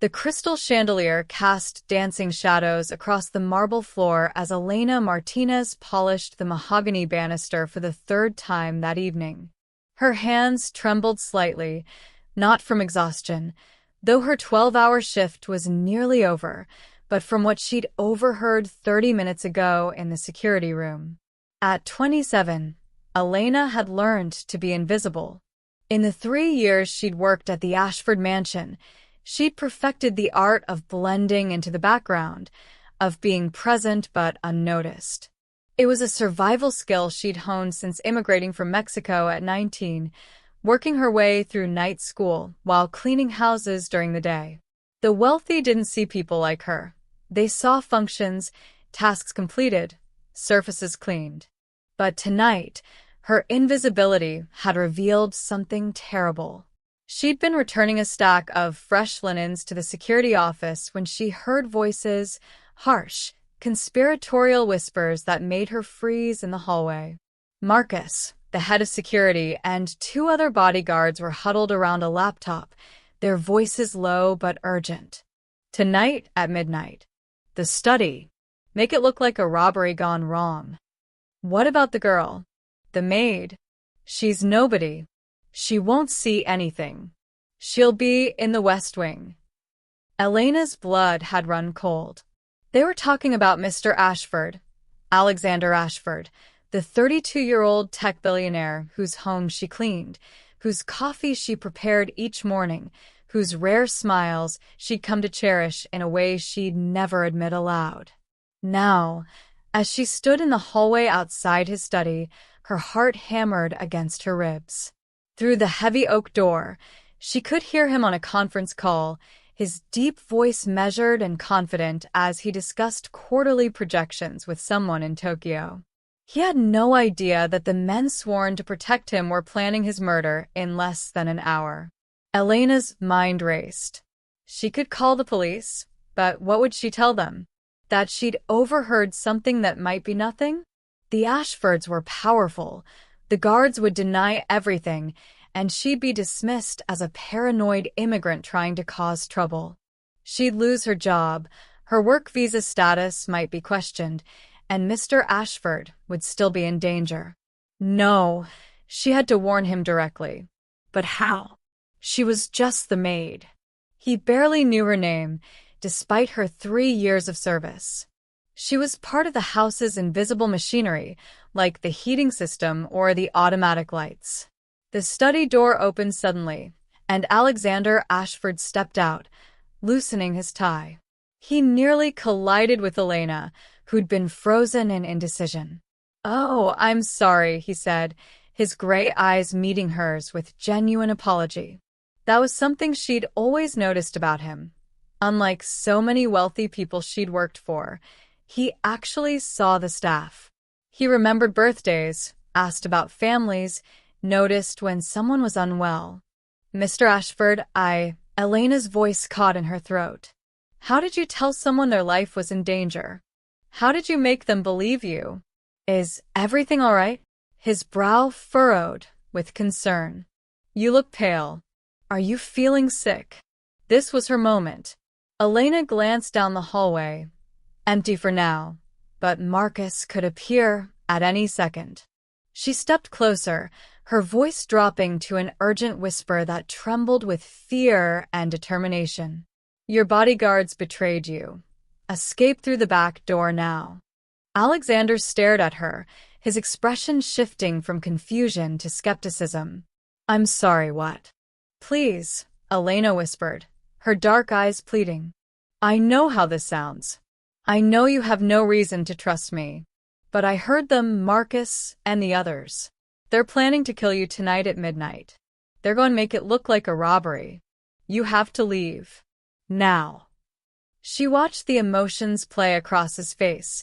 The crystal chandelier cast dancing shadows across the marble floor as Elena Martinez polished the mahogany banister for the third time that evening. Her hands trembled slightly, not from exhaustion, though her 12-hour shift was nearly over, but from what she'd overheard 30 minutes ago in the security room. At 27, Elena had learned to be invisible. In the 3 years she'd worked at the Ashford mansion, she'd perfected the art of blending into the background, of being present but unnoticed. It was a survival skill she'd honed since immigrating from Mexico at 19, working her way through night school while cleaning houses during the day. The wealthy didn't see people like her. They saw functions, tasks completed, surfaces cleaned. But tonight, her invisibility had revealed something terrible. She'd been returning a stack of fresh linens to the security office when she heard voices, harsh, conspiratorial whispers that made her freeze in the hallway. Marcus, the head of security, and 2 other bodyguards were huddled around a laptop, their voices low but urgent. Tonight at midnight. The study. Make it look like a robbery gone wrong. What about the girl? The maid? She's nobody. She won't see anything. She'll be in the West Wing. Elena's blood had run cold. They were talking about Mr. Ashford, Alexander Ashford, the 32-year-old tech billionaire whose home she cleaned, whose coffee she prepared each morning, whose rare smiles she'd come to cherish in a way she'd never admit aloud. Now, as she stood in the hallway outside his study, her heart hammered against her ribs. Through the heavy oak door, she could hear him on a conference call, his deep voice measured and confident as he discussed quarterly projections with someone in Tokyo. He had no idea that the men sworn to protect him were planning his murder in less than an hour. Elena's mind raced. She could call the police, but what would she tell them? That she'd overheard something that might be nothing? The Ashfords were powerful. The guards would deny everything, and she'd be dismissed as a paranoid immigrant trying to cause trouble. She'd lose her job, her work visa status might be questioned, and Mr. Ashford would still be in danger. No, she had to warn him directly. But how? She was just the maid. He barely knew her name, despite her 3 years of service. She was part of the house's invisible machinery, like the heating system or the automatic lights. The study door opened suddenly, and Alexander Ashford stepped out, loosening his tie. He nearly collided with Elena, who'd been frozen in indecision. "Oh, I'm sorry," he said, his gray eyes meeting hers with genuine apology. That was something she'd always noticed about him. Unlike so many wealthy people she'd worked for, he actually saw the staff. He remembered birthdays, asked about families, noticed when someone was unwell. "Mr. Ashford, Elena's voice caught in her throat. "How did you tell someone their life was in danger? How did you make them believe you? Is everything all right?" His brow furrowed with concern. "You look pale. Are you feeling sick?" This was her moment. Elena glanced down the hallway. Empty for now, but Marcus could appear at any second. She stepped closer, her voice dropping to an urgent whisper that trembled with fear and determination. "Your bodyguards betrayed you. Escape through the back door now." Alexander stared at her, his expression shifting from confusion to skepticism. "I'm sorry, what?" "Please," Elena whispered, her dark eyes pleading. "I know how this sounds. I know you have no reason to trust me. But I heard them, Marcus and the others. They're planning to kill you tonight at midnight. They're going to make it look like a robbery. You have to leave. Now." She watched the emotions play across his face.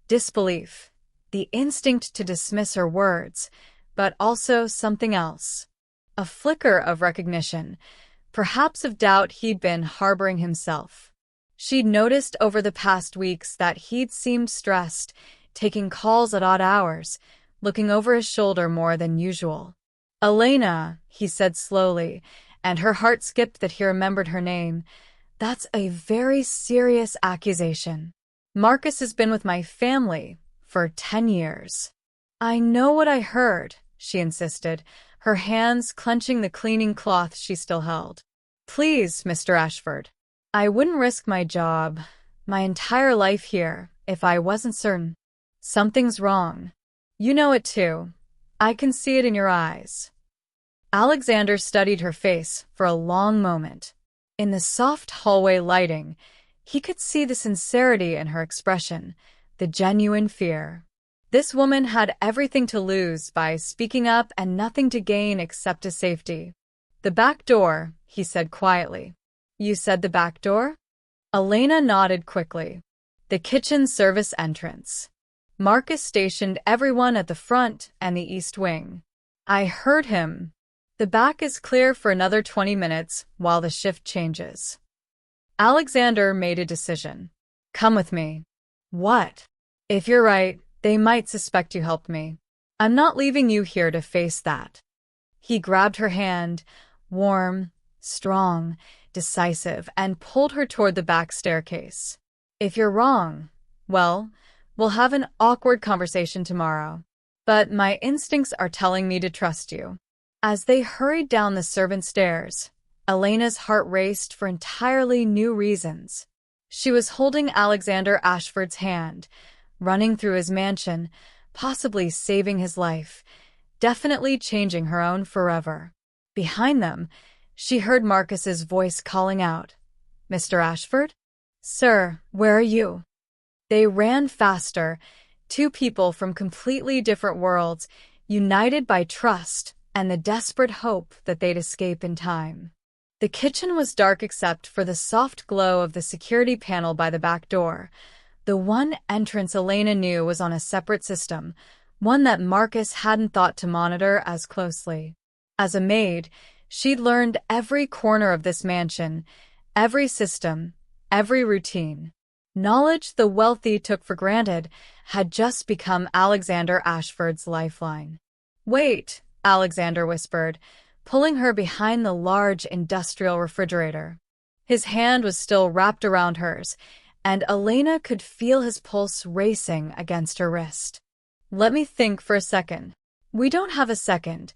Disbelief, the instinct to dismiss her words, but also something else. A flicker of recognition, perhaps of doubt he'd been harboring himself. She'd noticed over the past weeks that he'd seemed stressed, taking calls at odd hours, looking over his shoulder more than usual. "Elena," he said slowly, and her heart skipped that he remembered her name. That's a very serious accusation. Marcus has been with my family for 10 years. I know what I heard, she insisted, her hands clenching the cleaning cloth she still held. Please, Mr. Ashford. I wouldn't risk my job, my entire life here, if I wasn't certain. Something's wrong. You know it too. I can see it in your eyes. Alexander studied her face for a long moment. In the soft hallway lighting, he could see the sincerity in her expression, the genuine fear. This woman had everything to lose by speaking up and nothing to gain except his safety. The back door, he said quietly. You said the back door? Elena nodded quickly. The kitchen service entrance. Marcus stationed everyone at the front and the east wing. I heard him. The back is clear for another 20 minutes while the shift changes. Alexander made a decision. Come with me. What? If you're right, they might suspect you helped me. I'm not leaving you here to face that. He grabbed her hand, warm, strong, decisive, and pulled her toward the back staircase. If you're wrong, well, we'll have an awkward conversation tomorrow. But my instincts are telling me to trust you. As they hurried down the servant stairs, Elena's heart raced for entirely new reasons. She was holding Alexander Ashford's hand, running through his mansion, possibly saving his life, definitely changing her own forever. Behind them, she heard Marcus's voice calling out, Mr. Ashford? Sir, where are you? They ran faster, two people from completely different worlds, united by trust and the desperate hope that they'd escape in time. The kitchen was dark except for the soft glow of the security panel by the back door. The one entrance Elena knew was on a separate system, one that Marcus hadn't thought to monitor as closely. As a maid, she'd learned every corner of this mansion, every system, every routine. Knowledge the wealthy took for granted had just become Alexander Ashford's lifeline. Wait, Alexander whispered, pulling her behind the large industrial refrigerator. His hand was still wrapped around hers, and Elena could feel his pulse racing against her wrist. Let me think for a second. We don't have a second,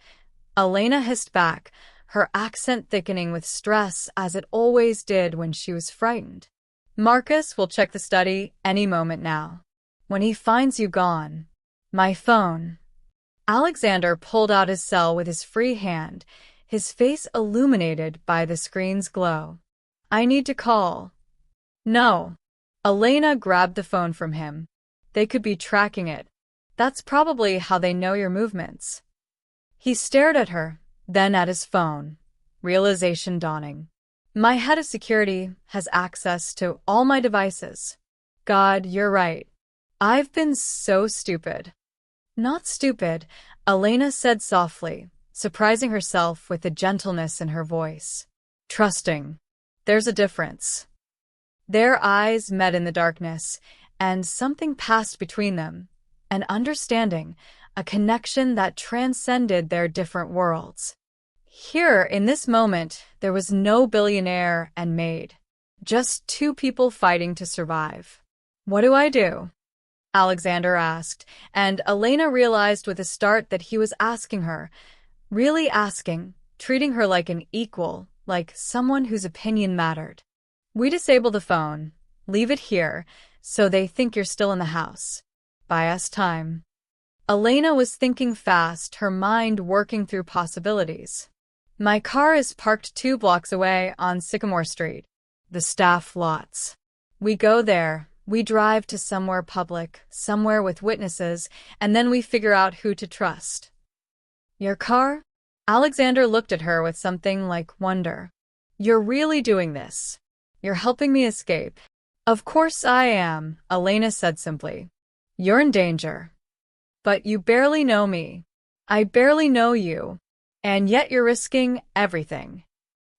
Elena hissed back, her accent thickening with stress as it always did when she was frightened. Marcus will check the study any moment now. When he finds you gone. My phone. Alexander pulled out his cell with his free hand, his face illuminated by the screen's glow. I need to call. No. Elena grabbed the phone from him. They could be tracking it. That's probably how they know your movements. He stared at her, then at his phone, realization dawning. My head of security has access to all my devices. God, you're right. I've been so stupid. Not stupid, Elena said softly, surprising herself with the gentleness in her voice. Trusting. There's a difference. Their eyes met in the darkness, and something passed between them, an understanding, a connection that transcended their different worlds. Here, in this moment, there was no billionaire and Maid, just two people fighting to survive. What do I do? Alexander asked, and Elena realized with a start that he was asking her, really asking, treating her like an equal, like someone whose opinion mattered. We disable the phone, leave it here, so they think you're still in the house. Buy us time. Elena was thinking fast, her mind working through possibilities. My car is parked 2 blocks away on Sycamore Street, the staff lots. We go there, we drive to somewhere public, somewhere with witnesses, and then we figure out who to trust. Your car? Alexander looked at her with something like wonder. You're really doing this. You're helping me escape. Of course I am, Elena said simply. You're in danger. But you barely know me. I barely know you. And yet you're risking everything.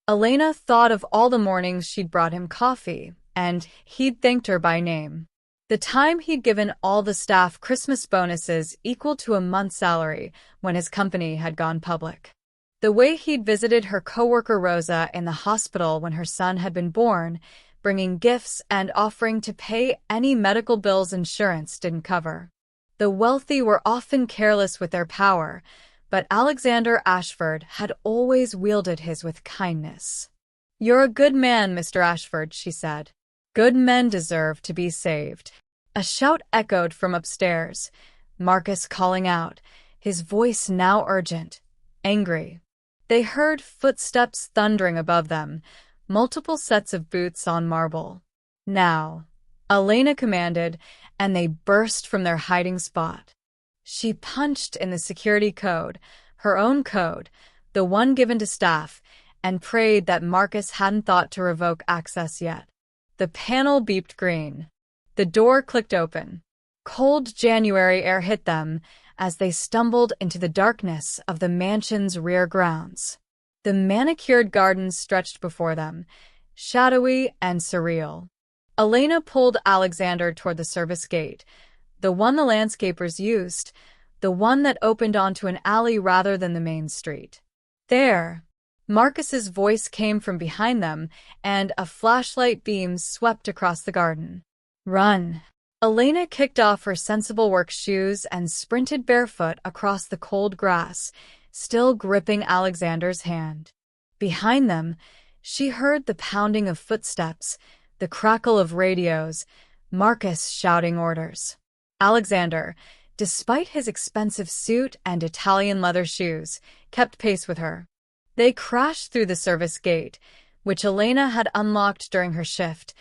Elena thought of all the mornings she'd brought him coffee, and he'd thanked her by name. The time he'd given all the staff Christmas bonuses equal to a month's salary when his company had gone public. The way he'd visited her coworker Rosa in the hospital when her son had been born, bringing gifts and offering to pay any medical bills insurance didn't cover. The wealthy were often careless with their power, but Alexander Ashford had always wielded his with kindness. "You're a good man, Mr. Ashford," she said. "Good men deserve to be saved." A shout echoed from upstairs, Marcus calling out, his voice now urgent, angry. They heard footsteps thundering above them, multiple sets of boots on marble. "Now," Elena commanded, and they burst from their hiding spot. She punched in the security code, her own code, the one given to staff, and prayed that Marcus hadn't thought to revoke access yet. The panel beeped green. The door clicked open. Cold January air hit them as they stumbled into the darkness of the mansion's rear grounds. The manicured gardens stretched before them, shadowy and surreal. Elena pulled Alexander toward the service gate, the one the landscapers used, the one that opened onto an alley rather than the main street. "There!" Marcus's voice came from behind them, and a flashlight beam swept across the garden. "Run!" Elena kicked off her sensible work shoes and sprinted barefoot across the cold grass, still gripping Alexander's hand. Behind them, she heard the pounding of footsteps, the crackle of radios, Marcus shouting orders. Alexander, despite his expensive suit and Italian leather shoes, kept pace with her. They crashed through the service gate, which Elena had unlocked during her shift,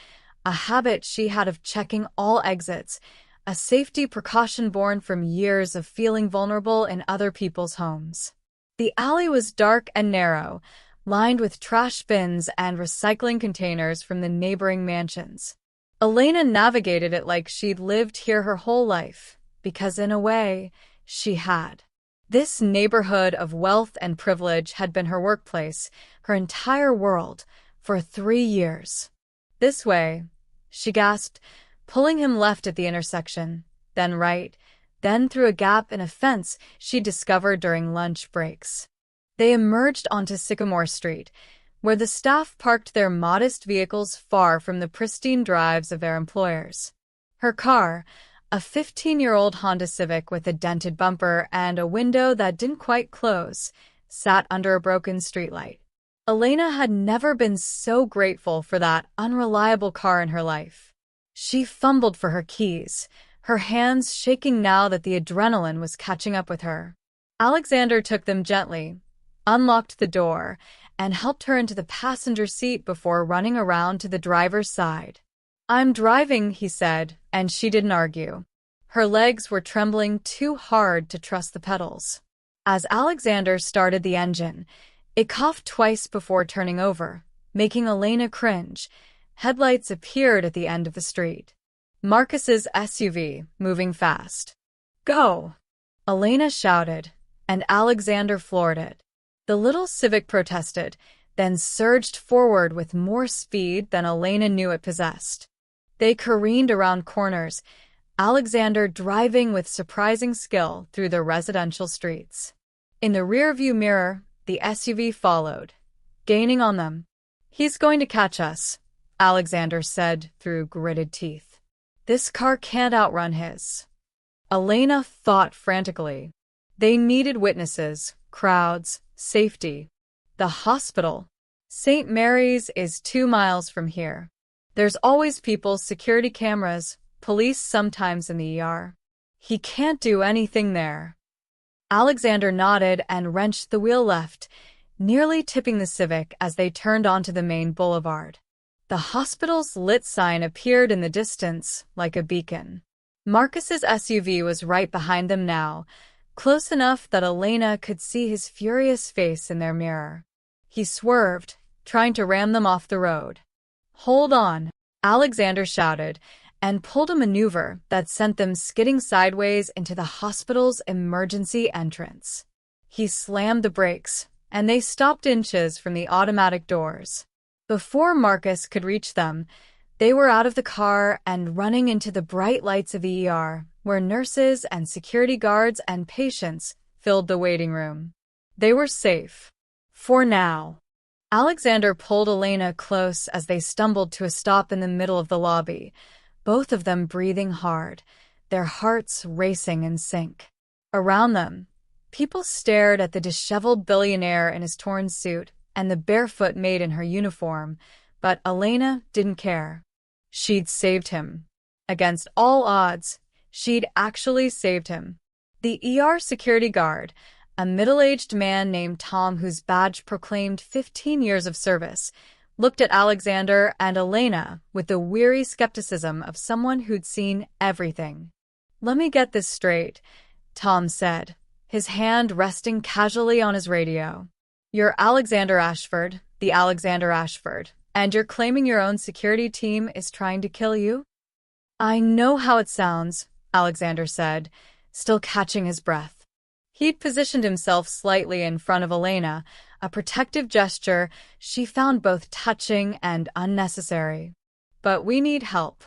a habit she had of checking all exits, a safety precaution born from years of feeling vulnerable in other people's homes. The alley was dark and narrow, lined with trash bins and recycling containers from the neighboring mansions. Elena navigated it like she'd lived here her whole life, because in a way, she had. This neighborhood of wealth and privilege had been her workplace, her entire world, for 3 years. "This way," she gasped, pulling him left at the intersection, then right, then through a gap in a fence she discovered during lunch breaks. They emerged onto Sycamore Street, where the staff parked their modest vehicles far from the pristine drives of their employers. Her car, a 15-year-old Honda Civic with a dented bumper and a window that didn't quite close, sat under a broken streetlight. Elena had never been so grateful for that unreliable car in her life. She fumbled for her keys, her hands shaking now that the adrenaline was catching up with her. Alexander took them gently, unlocked the door, and helped her into the passenger seat before running around to the driver's side. "I'm driving," he said, and she didn't argue. Her legs were trembling too hard to trust the pedals. As Alexander started the engine, it coughed twice before turning over, making Elena cringe. Headlights appeared at the end of the street. Marcus's SUV, moving fast. "Go!" Elena shouted, and Alexander floored it. The little Civic protested, then surged forward with more speed than Elena knew it possessed. They careened around corners, Alexander driving with surprising skill through the residential streets. In the rearview mirror, the SUV followed, gaining on them. "He's going to catch us," Alexander said through gritted teeth. "This car can't outrun his." Elena thought frantically. They needed witnesses, crowds, safety. The hospital. St. Mary's is 2 miles from here. There's always people, security cameras, police sometimes in the ER. He can't do anything there. Alexander nodded and wrenched the wheel left, nearly tipping the Civic as they turned onto the main boulevard. The hospital's lit sign appeared in the distance like a beacon. Marcus's SUV was right behind them now, close enough that Elena could see his furious face in their mirror. He swerved, trying to ram them off the road. "Hold on," Alexander shouted, and pulled a maneuver that sent them skidding sideways into the hospital's emergency entrance. He slammed the brakes, and they stopped inches from the automatic doors. Before Marcus could reach them, they were out of the car and running into the bright lights of the ER, where nurses and security guards and patients filled the waiting room. They were safe. For now. Alexander pulled Elena close as they stumbled to a stop in the middle of the lobby, both of them breathing hard, their hearts racing in sync. Around them, people stared at the disheveled billionaire in his torn suit and the barefoot maid in her uniform, but Elena didn't care. She'd saved him. Against all odds, she'd actually saved him. The ER security guard, a middle-aged man named Tom whose badge proclaimed 15 years of service, looked at Alexander and Elena with the weary skepticism of someone who'd seen everything. "Let me get this straight," Tom said, his hand resting casually on his radio. "You're Alexander Ashford, the Alexander Ashford, and you're claiming your own security team is trying to kill you?" "I know how it sounds," Alexander said, still catching his breath. He'd positioned himself slightly in front of Elena, a protective gesture she found both touching and unnecessary. "But we need help.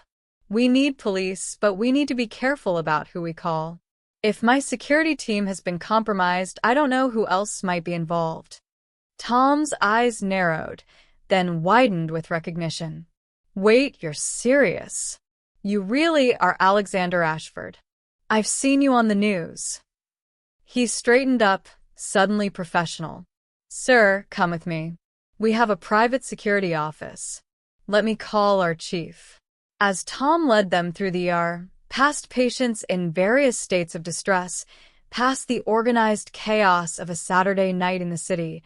We need police, but we need to be careful about who we call. If my security team has been compromised, I don't know who else might be involved." Tom's eyes narrowed, then widened with recognition. "Wait, you're serious? You really are Alexander Ashford? I've seen you on the news." He straightened up, suddenly professional. "Sir, come with me. We have a private security office. Let me call our chief." As Tom led them through the ER, past patients in various states of distress, past the organized chaos of a Saturday night in the city,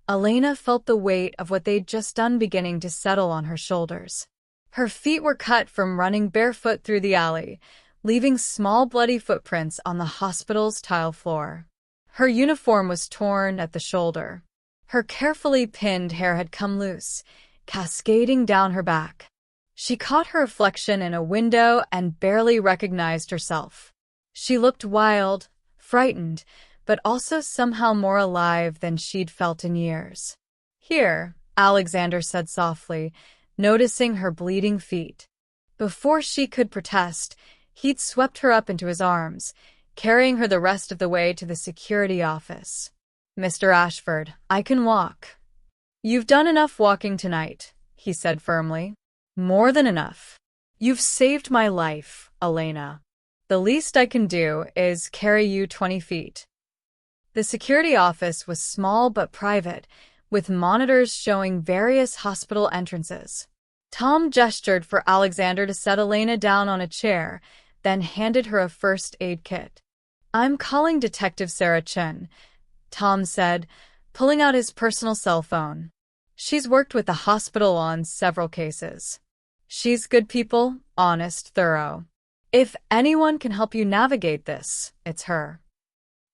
Elena felt the weight of what they'd just done beginning to settle on her shoulders. Her feet were cut from running barefoot through the alley, leaving small bloody footprints on the hospital's tile floor. Her uniform was torn at the shoulder. Her carefully pinned hair had come loose, cascading down her back. She caught her reflection in a window and barely recognized herself. She looked wild, frightened, but also somehow more alive than she'd felt in years. "Here," Alexander said softly, noticing her bleeding feet. Before she could protest, he'd swept her up into his arms, carrying her the rest of the way to the security office. "Mr. Ashford, I can walk." "You've done enough walking tonight," he said firmly. "More than enough. You've saved my life, Elena. The least I can do is carry you 20 feet. The security office was small but private, with monitors showing various hospital entrances. Tom gestured for Alexander to set Elena down on a chair, then handed her a first aid kit. "I'm calling Detective Sarah Chen," Tom said, pulling out his personal cell phone. "She's worked with the hospital on several cases. She's good people, honest, thorough. If anyone can help you navigate this, it's her."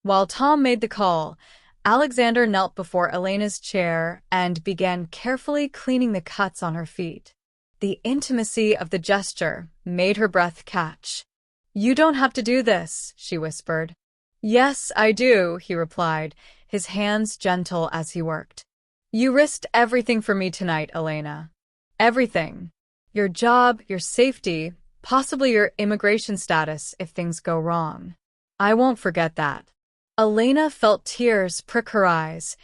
While Tom made the call, Alexander knelt before Elena's chair and began carefully cleaning the cuts on her feet. The intimacy of the gesture made her breath catch. "You don't have to do this," she whispered. "Yes, I do," he replied, his hands gentle as he worked. "You risked everything for me tonight, Elena. Everything. Your job, your safety, possibly your immigration status if things go wrong. I won't forget that." Elena felt tears prick her eyes,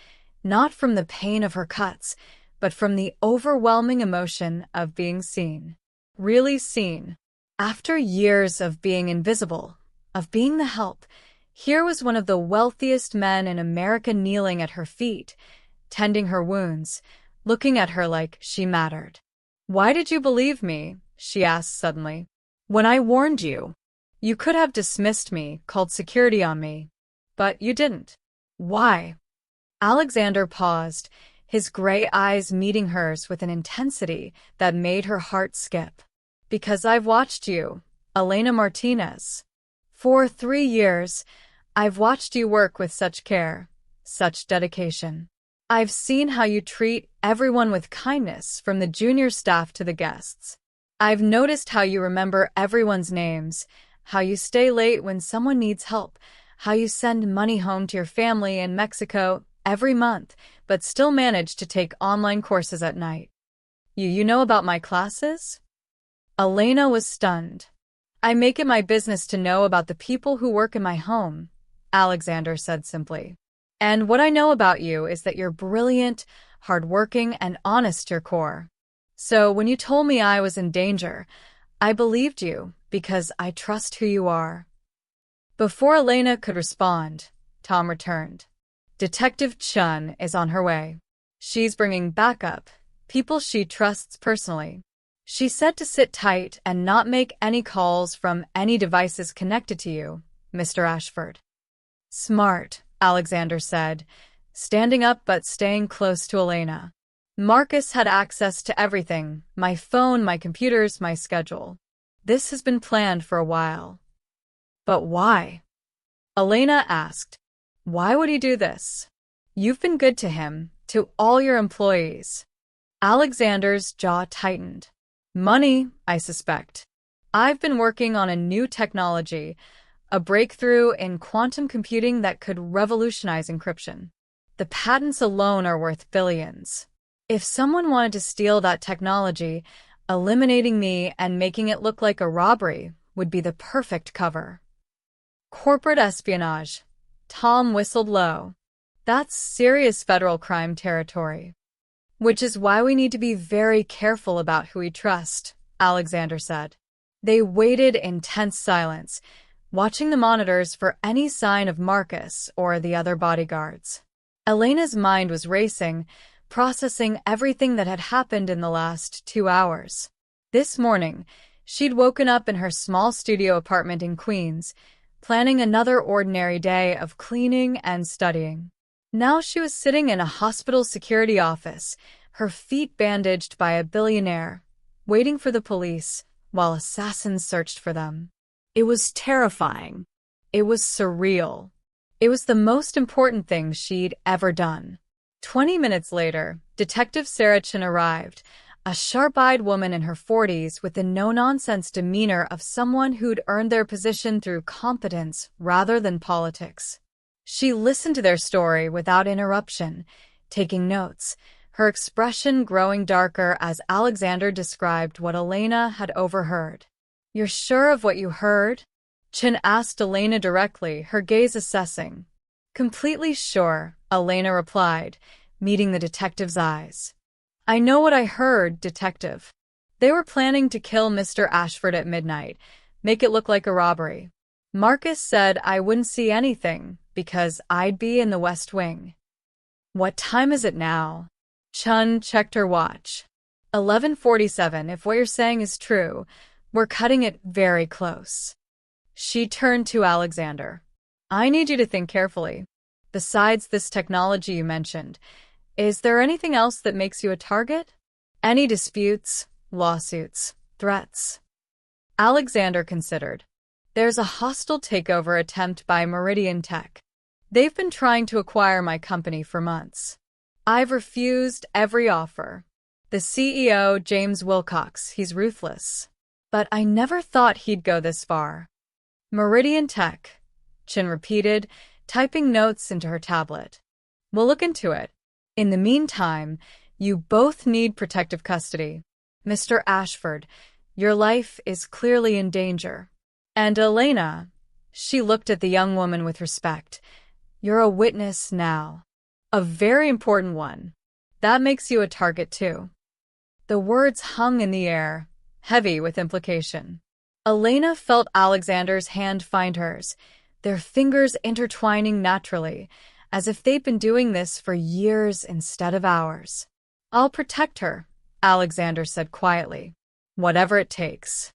not from the pain of her cuts, but from the overwhelming emotion of being seen. Really seen. After years of being invisible, of being the help, here was one of the wealthiest men in America kneeling at her feet, tending her wounds, looking at her like she mattered. "Why did you believe me?" she asked suddenly. "When I warned you, you could have dismissed me, called security on me. But you didn't. Why?" Alexander paused, his gray eyes meeting hers with an intensity that made her heart skip. "Because I've watched you, Elena Martinez. For 3 years, I've watched you work with such care, such dedication. I've seen how you treat everyone with kindness, from the junior staff to the guests. I've noticed how you remember everyone's names, how you stay late when someone needs help, how you send money home to your family in Mexico every month, but still manage to take online courses at night. You know about my classes?" Elena was stunned. "I make it my business to know about the people who work in my home," Alexander said simply. And what I know about you is that you're brilliant, hardworking, and honest to your core. So when you told me I was in danger, I believed you because I trust who you are." Before Elena could respond, Tom returned. "Detective Chun is on her way. She's bringing backup, people she trusts personally. She said to sit tight and not make any calls from any devices connected to you, Mr. Ashford." "Smart," Alexander said, standing up but staying close to Elena. "Marcus had access to everything, my phone, my computers, my schedule. This has been planned for a while." "But why?" Elena asked. "Why would he do this? You've been good to him, to all your employees." Alexander's jaw tightened. "Money, I suspect. I've been working on a new technology, a breakthrough in quantum computing that could revolutionize encryption. The patents alone are worth billions. If someone wanted to steal that technology, eliminating me and making it look like a robbery would be the perfect cover." "Corporate espionage." Tom whistled low. "That's serious federal crime territory." "Which is why we need to be very careful about who we trust," Alexander said. They waited in tense silence, watching the monitors for any sign of Marcus or the other bodyguards. Elena's mind was racing, processing everything that had happened in the last 2 hours. This morning, she'd woken up in her small studio apartment in Queens, planning another ordinary day of cleaning and studying. Now she was sitting in a hospital security office, her feet bandaged by a billionaire, waiting for the police while assassins searched for them. It was terrifying. It was surreal. It was the most important thing she'd ever done. 20 minutes later, Detective Sarah Chin arrived, a sharp-eyed woman in her 40s with the no-nonsense demeanor of someone who'd earned their position through competence rather than politics. She listened to their story without interruption, taking notes, her expression growing darker as Alexander described what Elena had overheard. "You're sure of what you heard?" Chin asked Elena directly, her gaze assessing. "Completely sure," Elena replied, meeting the detective's eyes. "I know what I heard, Detective. They were planning to kill Mr. Ashford at midnight, make it look like a robbery. Marcus said I wouldn't see anything because I'd be in the West Wing." "What time is it now?" Chun checked her watch. 11:47. "If what you're saying is true, we're cutting it very close." She turned to Alexander. "I need you to think carefully. Besides this technology you mentioned, is there anything else that makes you a target? Any disputes, lawsuits, threats?" Alexander considered. "There's a hostile takeover attempt by Meridian Tech. They've been trying to acquire my company for months. I've refused every offer. The CEO, James Wilcox, he's ruthless. But I never thought he'd go this far." "Meridian Tech," Chin repeated, typing notes into her tablet. "We'll look into it. In the meantime, you both need protective custody. Mr. Ashford, your life is clearly in danger. And Elena," she looked at the young woman with respect, "you're a witness now. A very important one. That makes you a target too." The words hung in the air, heavy with implication. Elena felt Alexander's hand find hers, their fingers intertwining naturally, as if they'd been doing this for years instead of hours. "I'll protect her," Alexander said quietly. "Whatever it takes."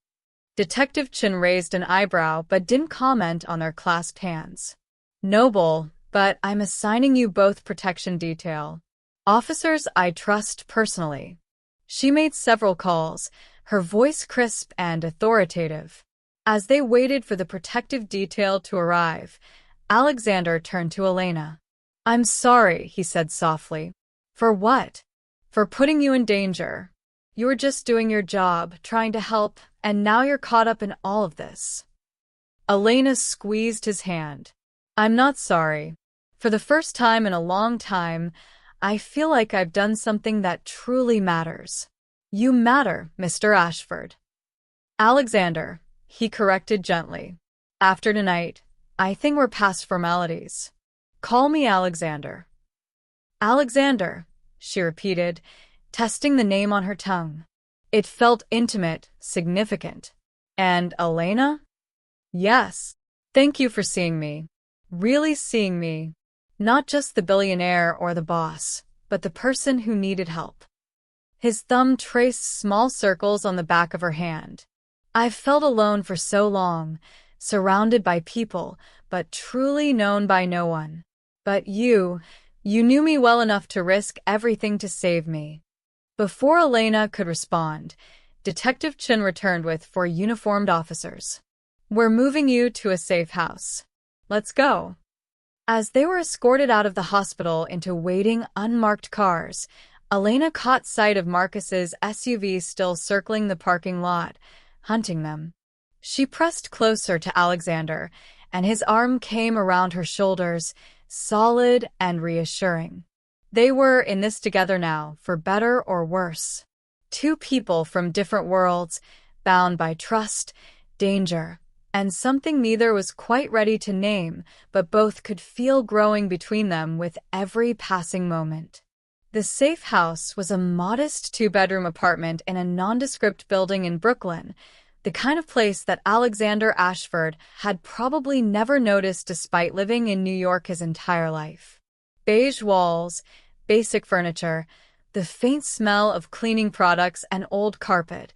Detective Chin raised an eyebrow but didn't comment on their clasped hands. "Noble, but I'm assigning you both protection detail. Officers I trust personally." She made several calls, her voice crisp and authoritative. As they waited for the protective detail to arrive, Alexander turned to Elena. "I'm sorry," he said softly. "For what?" "For putting you in danger. You were just doing your job, trying to help, and now you're caught up in all of this." Elena squeezed his hand. "I'm not sorry. For the first time in a long time, I feel like I've done something that truly matters. You matter, Mr. Ashford." "Alexander," he corrected gently. "After tonight, I think we're past formalities. Call me Alexander. Alexander, she repeated, testing the name on her tongue. It felt intimate, significant. And Elena? Yes. Thank you for seeing me. Really seeing me. Not just the billionaire or the boss, but the person who needed help. His thumb traced small circles on the back of her hand. I've felt alone for so long, surrounded by people, but truly known by no one. But you knew me well enough to risk everything to save me. Before Elena could respond, Detective Chen returned with 4 uniformed officers. We're moving you to a safe house. Let's go. As they were escorted out of the hospital into waiting, unmarked cars, Elena caught sight of Marcus's SUV still circling the parking lot, hunting them. She pressed closer to Alexander, and his arm came around her shoulders, solid and reassuring. They were in this together now, for better or worse. 2 people from different worlds, bound by trust, danger, and something neither was quite ready to name, but both could feel growing between them with every passing moment. The safe house was a modest 2-bedroom apartment in a nondescript building in Brooklyn, the kind of place that Alexander Ashford had probably never noticed despite living in New York his entire life. Beige walls, basic furniture, the faint smell of cleaning products and old carpet.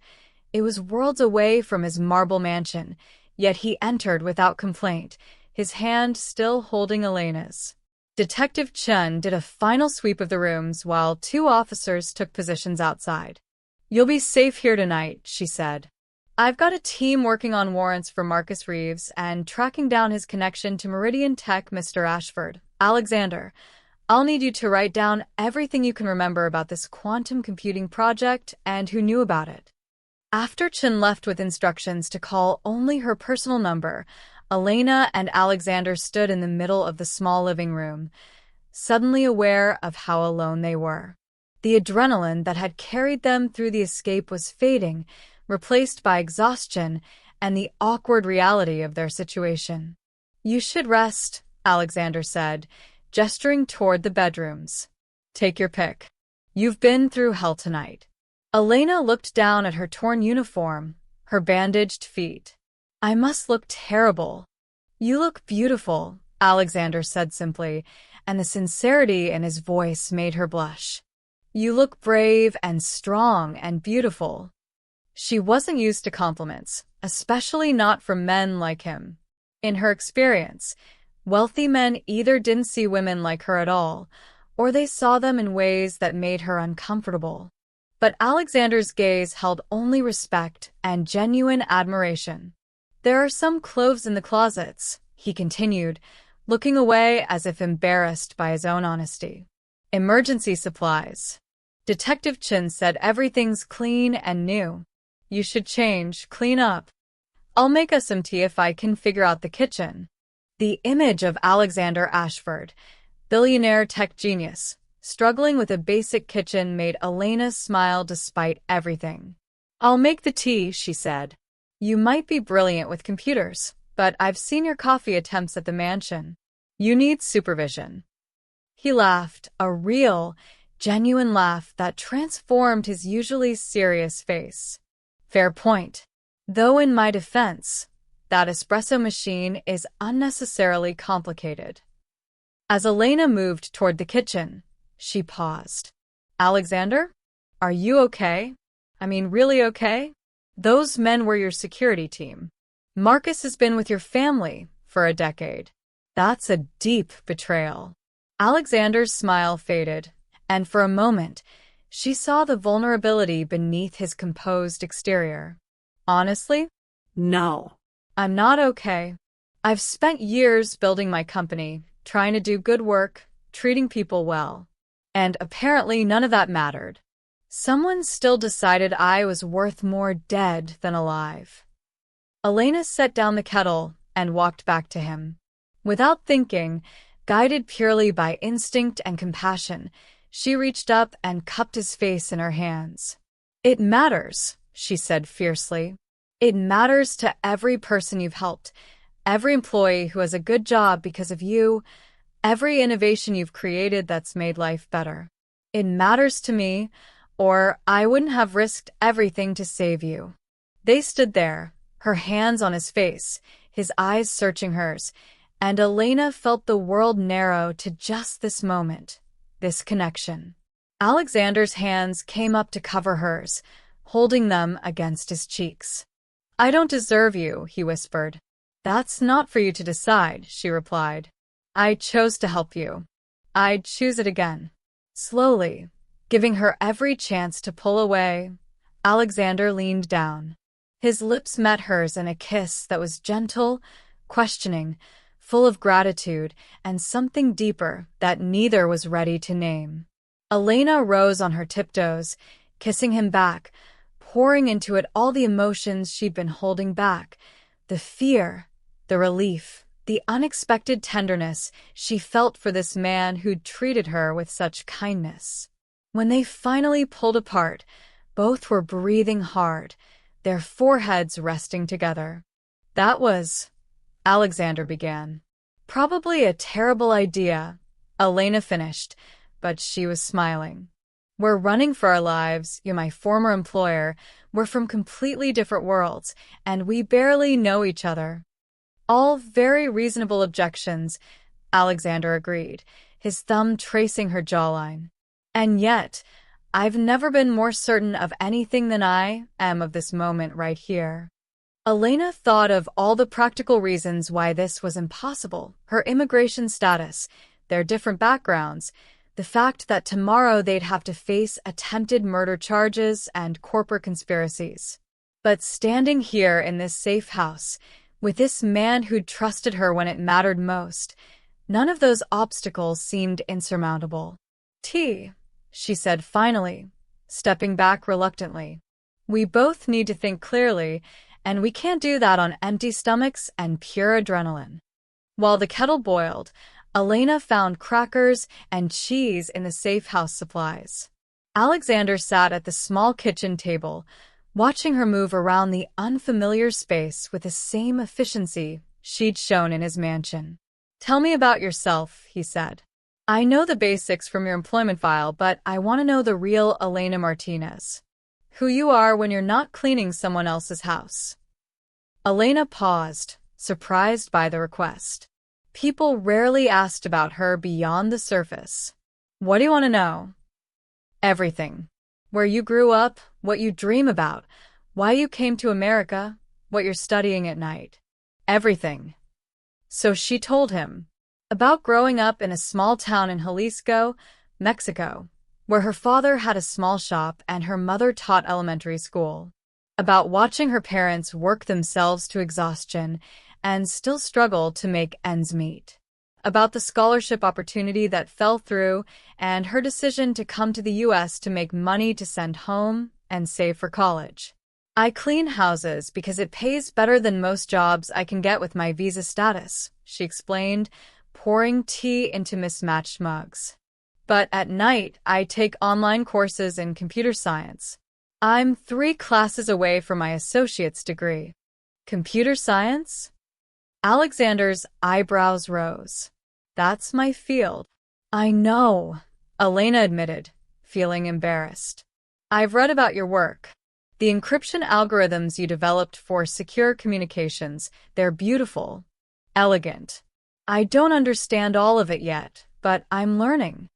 It was worlds away from his marble mansion, yet he entered without complaint, his hand still holding Elena's. Detective Chen did a final sweep of the rooms while 2 officers took positions outside. You'll be safe here tonight, she said. I've got a team working on warrants for Marcus Reeves and tracking down his connection to Meridian Tech, Mr. Ashford. Alexander, I'll need you to write down everything you can remember about this quantum computing project and who knew about it. After Chen left with instructions to call only her personal number, Elena and Alexander stood in the middle of the small living room, suddenly aware of how alone they were. The adrenaline that had carried them through the escape was fading, replaced by exhaustion and the awkward reality of their situation. You should rest, Alexander said, gesturing toward the bedrooms. Take your pick. You've been through hell tonight. Elena looked down at her torn uniform, her bandaged feet. I must look terrible. You look beautiful, Alexander said simply, and the sincerity in his voice made her blush. You look brave and strong and beautiful. She wasn't used to compliments, especially not from men like him. In her experience, wealthy men either didn't see women like her at all, or they saw them in ways that made her uncomfortable. But Alexander's gaze held only respect and genuine admiration. There are some clothes in the closets, he continued, looking away as if embarrassed by his own honesty. Emergency supplies. Detective Chen said everything's clean and new. You should change, clean up. I'll make us some tea if I can figure out the kitchen. The image of Alexander Ashford, billionaire tech genius, struggling with a basic kitchen made Elena smile despite everything. I'll make the tea, she said. You might be brilliant with computers, but I've seen your coffee attempts at the mansion. You need supervision. He laughed, a real, genuine laugh that transformed his usually serious face. Fair point. Though in my defense, that espresso machine is unnecessarily complicated. As Elena moved toward the kitchen, she paused. Alexander? Are you okay? I mean, really okay? Those men were your security team. Marcus has been with your family for a decade. That's a deep betrayal. Alexander's smile faded, and for a moment, she saw the vulnerability beneath his composed exterior. Honestly? No. I'm not okay. I've spent years building my company, trying to do good work, treating people well. And apparently none of that mattered. Someone still decided I was worth more dead than alive. Elena set down the kettle and walked back to him. Without thinking, guided purely by instinct and compassion, she reached up and cupped his face in her hands. It matters, she said fiercely. It matters to every person you've helped, every employee who has a good job because of you, Every innovation you've created that's made life better. It matters to me, or I wouldn't have risked everything to save you." They stood there, her hands on his face, his eyes searching hers, and Elena felt the world narrow to just this moment, this connection. Alexander's hands came up to cover hers, holding them against his cheeks. "I don't deserve you," he whispered. "That's not for you to decide," she replied. "I chose to help you. I'd choose it again." Slowly, giving her every chance to pull away, Alexander leaned down. His lips met hers in a kiss that was gentle, questioning, full of gratitude, and something deeper that neither was ready to name. Elena rose on her tiptoes, kissing him back, pouring into it all the emotions she'd been holding back, the fear, the relief, the unexpected tenderness she felt for this man who'd treated her with such kindness. When they finally pulled apart, both were breathing hard, their foreheads resting together. "That was," Alexander began. "Probably a terrible idea," Elena finished, but she was smiling. "We're running for our lives, you're my former employer, we're from completely different worlds, and we barely know each other." "All very reasonable objections," Alexander agreed, his thumb tracing her jawline. "And yet, I've never been more certain of anything than I am of this moment right here." Elena thought of all the practical reasons why this was impossible: her immigration status, their different backgrounds, the fact that tomorrow they'd have to face attempted murder charges and corporate conspiracies. But standing here in this safe house, with this man who'd trusted her when it mattered most, none of those obstacles seemed insurmountable. She said finally, stepping back reluctantly. "We both need to think clearly, and we can't do that on empty stomachs and pure adrenaline." While the kettle boiled, Elena found crackers and cheese in the safe house supplies. Alexander sat at the small kitchen table, watching her move around the unfamiliar space with the same efficiency she'd shown in his mansion. "Tell me about yourself," he said. "I know the basics from your employment file, but I want to know the real Elena Martinez. Who you are when you're not cleaning someone else's house." Elena paused, surprised by the request. People rarely asked about her beyond the surface. "What do you want to know?" "Everything. Where you grew up, what you dream about, why you came to America, what you're studying at night. Everything." So she told him about growing up in a small town in Jalisco, Mexico, where her father had a small shop and her mother taught elementary school. About watching her parents work themselves to exhaustion and still struggle to make ends meet. About the scholarship opportunity that fell through and her decision to come to the U.S. to make money to send home and save for college. "I clean houses because it pays better than most jobs I can get with my visa status," she explained, pouring tea into mismatched mugs. "But at night, I take online courses in computer science. I'm 3 classes away from my associate's degree." "Computer science?" Alexander's eyebrows rose. "That's my field." "I know," Elena admitted, feeling embarrassed. "I've read about your work. The encryption algorithms you developed for secure communications, they're beautiful, elegant. I don't understand all of it yet, but I'm learning."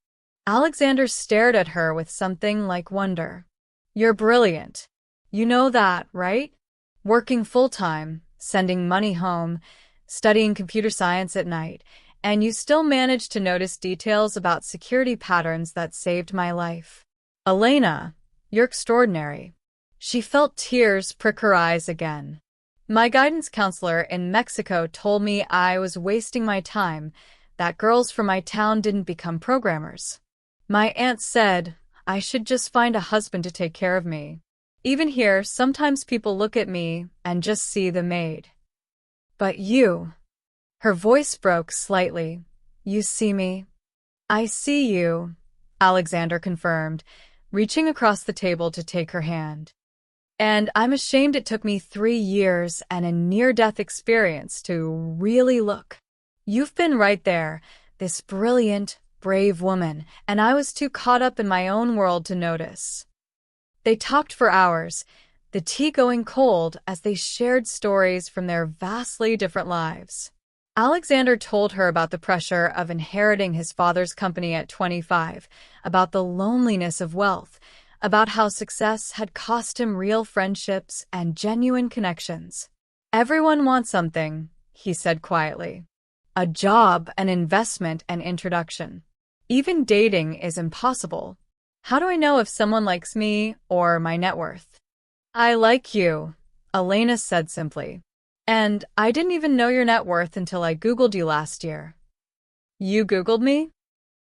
Alexander stared at her with something like wonder. "You're brilliant. You know that, right? Working full-time, sending money home, studying computer science at night, and you still managed to notice details about security patterns that saved my life. Elena, you're extraordinary." She felt tears prick her eyes again. "My guidance counselor in Mexico told me I was wasting my time, that girls from my town didn't become programmers. My aunt said I should just find a husband to take care of me. Even here, sometimes people look at me and just see the maid. But you," her voice broke slightly, "you see me." "I see you," Alexander confirmed, reaching across the table to take her hand. "And I'm ashamed it took me 3 years and a near-death experience to really look. You've been right there, this brilliant, brave woman, and I was too caught up in my own world to notice. They talked for hours, the tea going cold as they shared stories from their vastly different lives. Alexander told her about the pressure of inheriting his father's company at 25, about the loneliness of wealth, about how success had cost him real friendships and genuine connections. "Everyone wants something," he said quietly. "A job, an investment, an introduction. Even dating is impossible. How do I know if someone likes me or my net worth?" "I like you," Elena said simply. "And I didn't even know your net worth until I Googled you last year." "You Googled me?"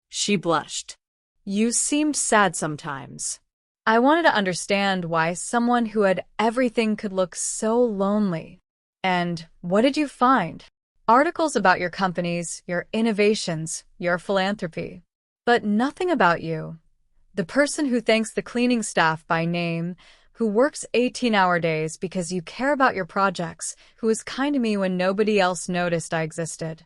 She blushed. "You seemed sad sometimes." I wanted to understand why someone who had everything could look so lonely. "And what did you find?" "Articles about your companies, your innovations, your philanthropy. But nothing about you. The person who thanks the cleaning staff by name, who works 18-hour days because you care about your projects, who was kind to me when nobody else noticed I existed."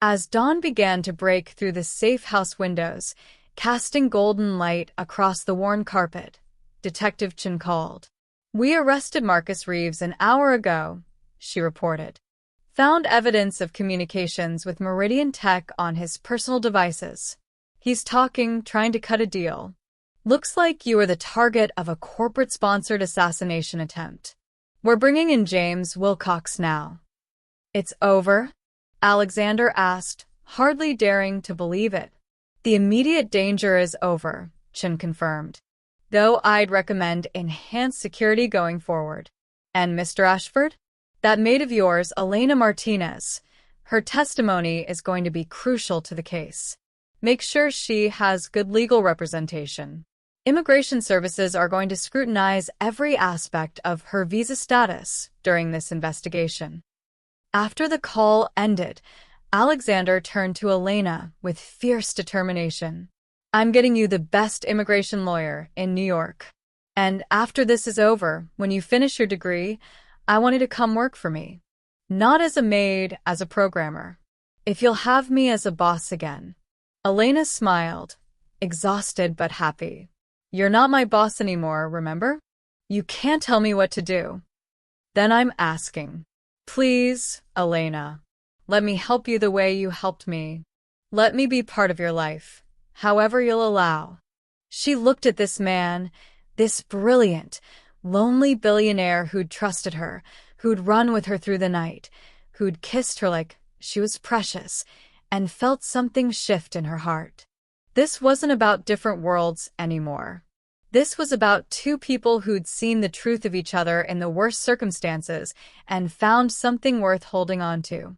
As dawn began to break through the safe house windows, casting golden light across the worn carpet, Detective Chin called. "We arrested Marcus Reeves an hour ago," she reported. "Found evidence of communications with Meridian Tech on his personal devices. He's talking, trying to cut a deal. Looks like you were the target of a corporate-sponsored assassination attempt. We're bringing in James Wilcox now." "It's over?" Alexander asked, hardly daring to believe it. "The immediate danger is over," Chin confirmed. "Though I'd recommend enhanced security going forward." "And Mr. Ashford? That maid of yours, Elena Martinez. Her testimony is going to be crucial to the case. Make sure she has good legal representation. Immigration services are going to scrutinize every aspect of her visa status during this investigation." After the call ended, Alexander turned to Elena with fierce determination. "I'm getting you the best immigration lawyer in New York. And after this is over, when you finish your degree, I want you to come work for me. Not as a maid, as a programmer. If you'll have me as a boss again." Elena smiled, exhausted but happy. "You're not my boss anymore, remember? You can't tell me what to do." "Then I'm asking. Please, Elena. Let me help you the way you helped me. Let me be part of your life, however you'll allow." She looked at this man, this brilliant, lonely billionaire who'd trusted her, who'd run with her through the night, who'd kissed her like she was precious, and felt something shift in her heart. This wasn't about different worlds anymore. This was about two people who'd seen the truth of each other in the worst circumstances and found something worth holding on to.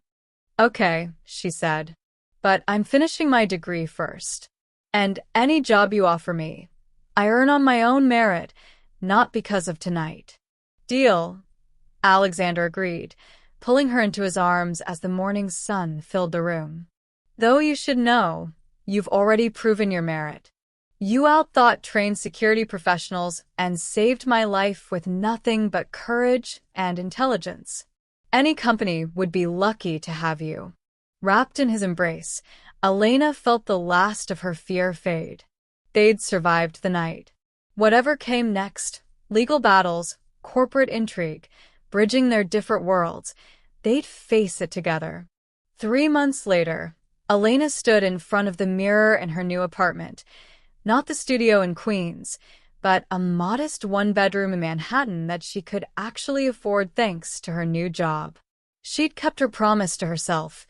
"Okay," she said, "but I'm finishing my degree first. And any job you offer me, I earn on my own merit, not because of tonight." "Deal," Alexander agreed, pulling her into his arms as the morning sun filled the room. "Though you should know, you've already proven your merit. You outthought trained security professionals and saved my life with nothing but courage and intelligence. Any company would be lucky to have you." Wrapped in his embrace, Elena felt the last of her fear fade. They'd survived the night. Whatever came next, legal battles, corporate intrigue, bridging their different worlds, they'd face it together. 3 months later, Elena stood in front of the mirror in her new apartment. Not the studio in Queens, but a modest one-bedroom in Manhattan that she could actually afford thanks to her new job. She'd kept her promise to herself.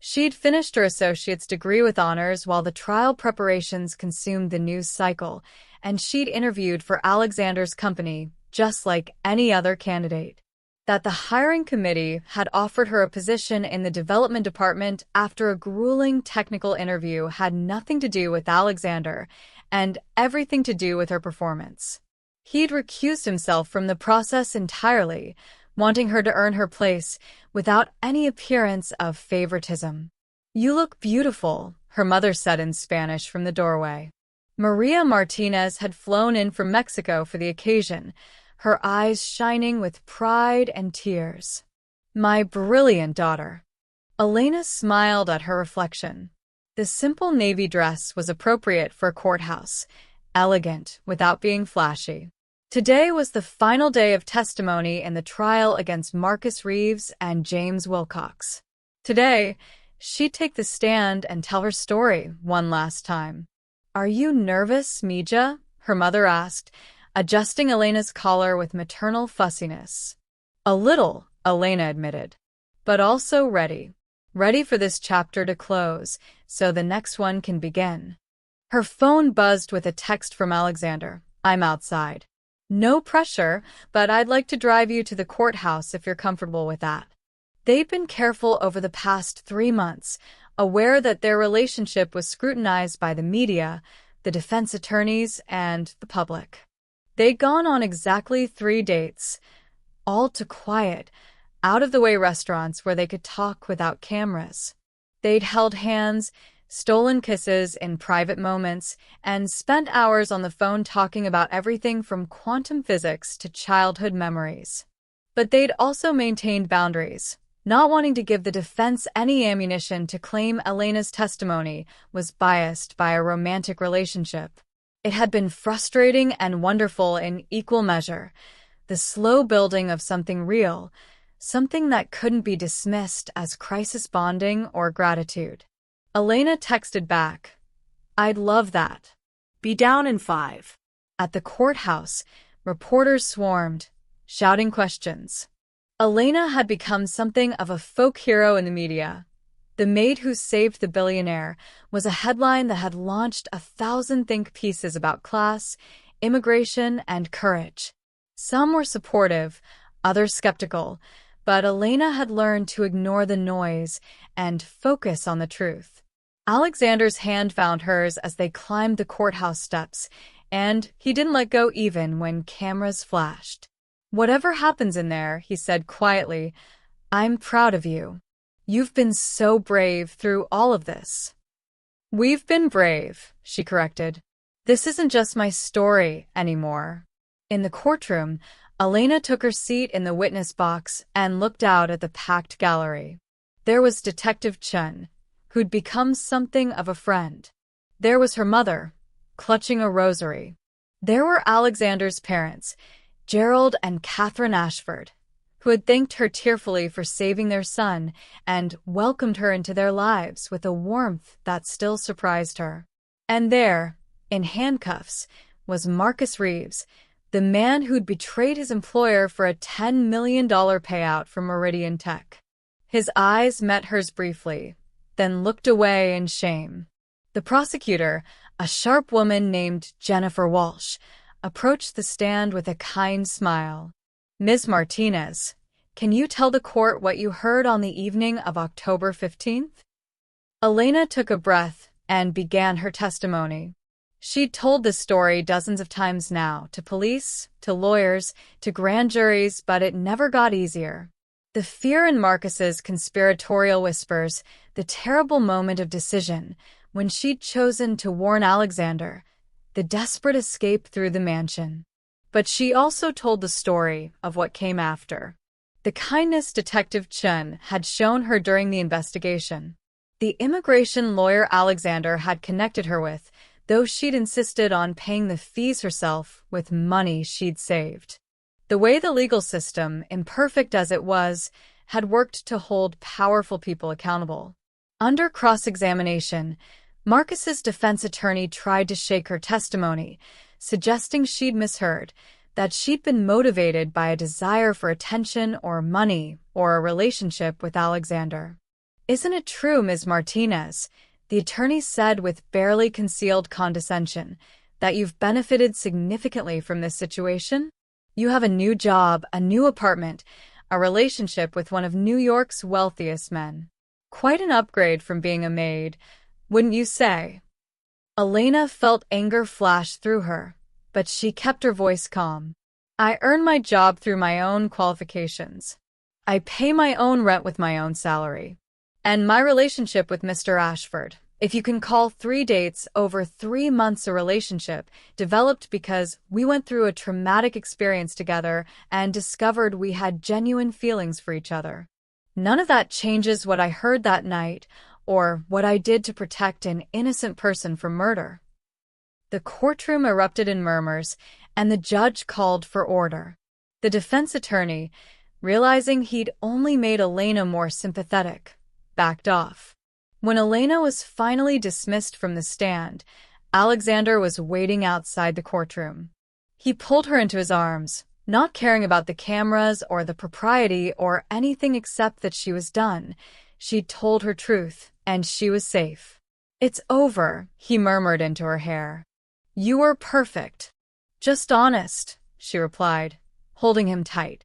She'd finished her associate's degree with honors while the trial preparations consumed the news cycle, and she'd interviewed for Alexander's company just like any other candidate. That the hiring committee had offered her a position in the development department after a grueling technical interview had nothing to do with Alexander and everything to do with her performance. He'd recused himself from the process entirely, wanting her to earn her place without any appearance of favoritism. "You look beautiful," her mother said in Spanish from the doorway. Maria Martinez had flown in from Mexico for the occasion, her eyes shining with pride and tears. "My brilliant daughter." Elena smiled at her reflection. The simple navy dress was appropriate for a courthouse, elegant without being flashy. Today was the final day of testimony in the trial against Marcus Reeves and James Wilcox. Today, she'd take the stand and tell her story one last time. "Are you nervous, Mija?" her mother asked, adjusting Elena's collar with maternal fussiness. "A little," Elena admitted, "but also ready. Ready for this chapter to close, so the next one can begin." Her phone buzzed with a text from Alexander. "I'm outside. No pressure, but I'd like to drive you to the courthouse if you're comfortable with that." They'd been careful over the past 3 months, aware that their relationship was scrutinized by the media, the defense attorneys, and the public. They'd gone on exactly 3 dates, all to quiet, out-of-the-way restaurants where they could talk without cameras. They'd held hands, stolen kisses in private moments, and spent hours on the phone talking about everything from quantum physics to childhood memories. But they'd also maintained boundaries, not wanting to give the defense any ammunition to claim Elena's testimony was biased by a romantic relationship. It had been frustrating and wonderful in equal measure, the slow building of something real, something that couldn't be dismissed as crisis bonding or gratitude. Elena texted back, "I'd love that. Be down in 5. At the courthouse, reporters swarmed, shouting questions. Elena had become something of a folk hero in the media. "The Maid Who Saved the Billionaire" was a headline that had launched 1,000 think pieces about class, immigration, and courage. Some were supportive, others skeptical, but Elena had learned to ignore the noise and focus on the truth. Alexander's hand found hers as they climbed the courthouse steps, and he didn't let go even when cameras flashed. "Whatever happens in there," he said quietly, "I'm proud of you. You've been so brave through all of this." "We've been brave," she corrected. "This isn't just my story anymore." In the courtroom, Elena took her seat in the witness box and looked out at the packed gallery. There was Detective Chun, who'd become something of a friend. There was her mother, clutching a rosary. There were Alexander's parents, Gerald and Catherine Ashford, who had thanked her tearfully for saving their son and welcomed her into their lives with a warmth that still surprised her. And there, in handcuffs, was Marcus Reeves, the man who'd betrayed his employer for a $10 million payout from Meridian Tech. His eyes met hers briefly, then looked away in shame. The prosecutor, a sharp woman named Jennifer Walsh, approached the stand with a kind smile. "Ms. Martinez, can you tell the court what you heard on the evening of October 15th? Elena took a breath and began her testimony. She'd told this story dozens of times now, to police, to lawyers, to grand juries, but it never got easier. The fear in Marcus's conspiratorial whispers, the terrible moment of decision, when she'd chosen to warn Alexander, the desperate escape through the mansion. But she also told the story of what came after. The kindness Detective Chun had shown her during the investigation. The immigration lawyer Alexander had connected her with, though she'd insisted on paying the fees herself with money she'd saved. The way the legal system, imperfect as it was, had worked to hold powerful people accountable. Under cross-examination, Marcus's defense attorney tried to shake her testimony, suggesting she'd misheard, that she'd been motivated by a desire for attention or money or a relationship with Alexander. "Isn't it true, Ms. Martinez," the attorney said with barely concealed condescension, "that you've benefited significantly from this situation? You have a new job, a new apartment, a relationship with one of New York's wealthiest men. Quite an upgrade from being a maid, wouldn't you say?" Elena felt anger flash through her, but she kept her voice calm. "I earn my job through my own qualifications. I pay my own rent with my own salary. And my relationship with Mr. Ashford, if you can call 3 dates over 3 months a relationship, developed because we went through a traumatic experience together and discovered we had genuine feelings for each other. None of that changes what I heard that night or what I did to protect an innocent person from murder. The courtroom erupted in murmurs, and the judge called for order. The defense attorney, realizing he'd only made Elena more sympathetic, backed off. When Elena was finally dismissed from the stand, Alexander was waiting outside the courtroom. He pulled her into his arms, not caring about the cameras or the propriety or anything except that she was done. She'd told her truth, and she was safe. "It's over," he murmured into her hair. "You were perfect." "Just honest," she replied, holding him tight.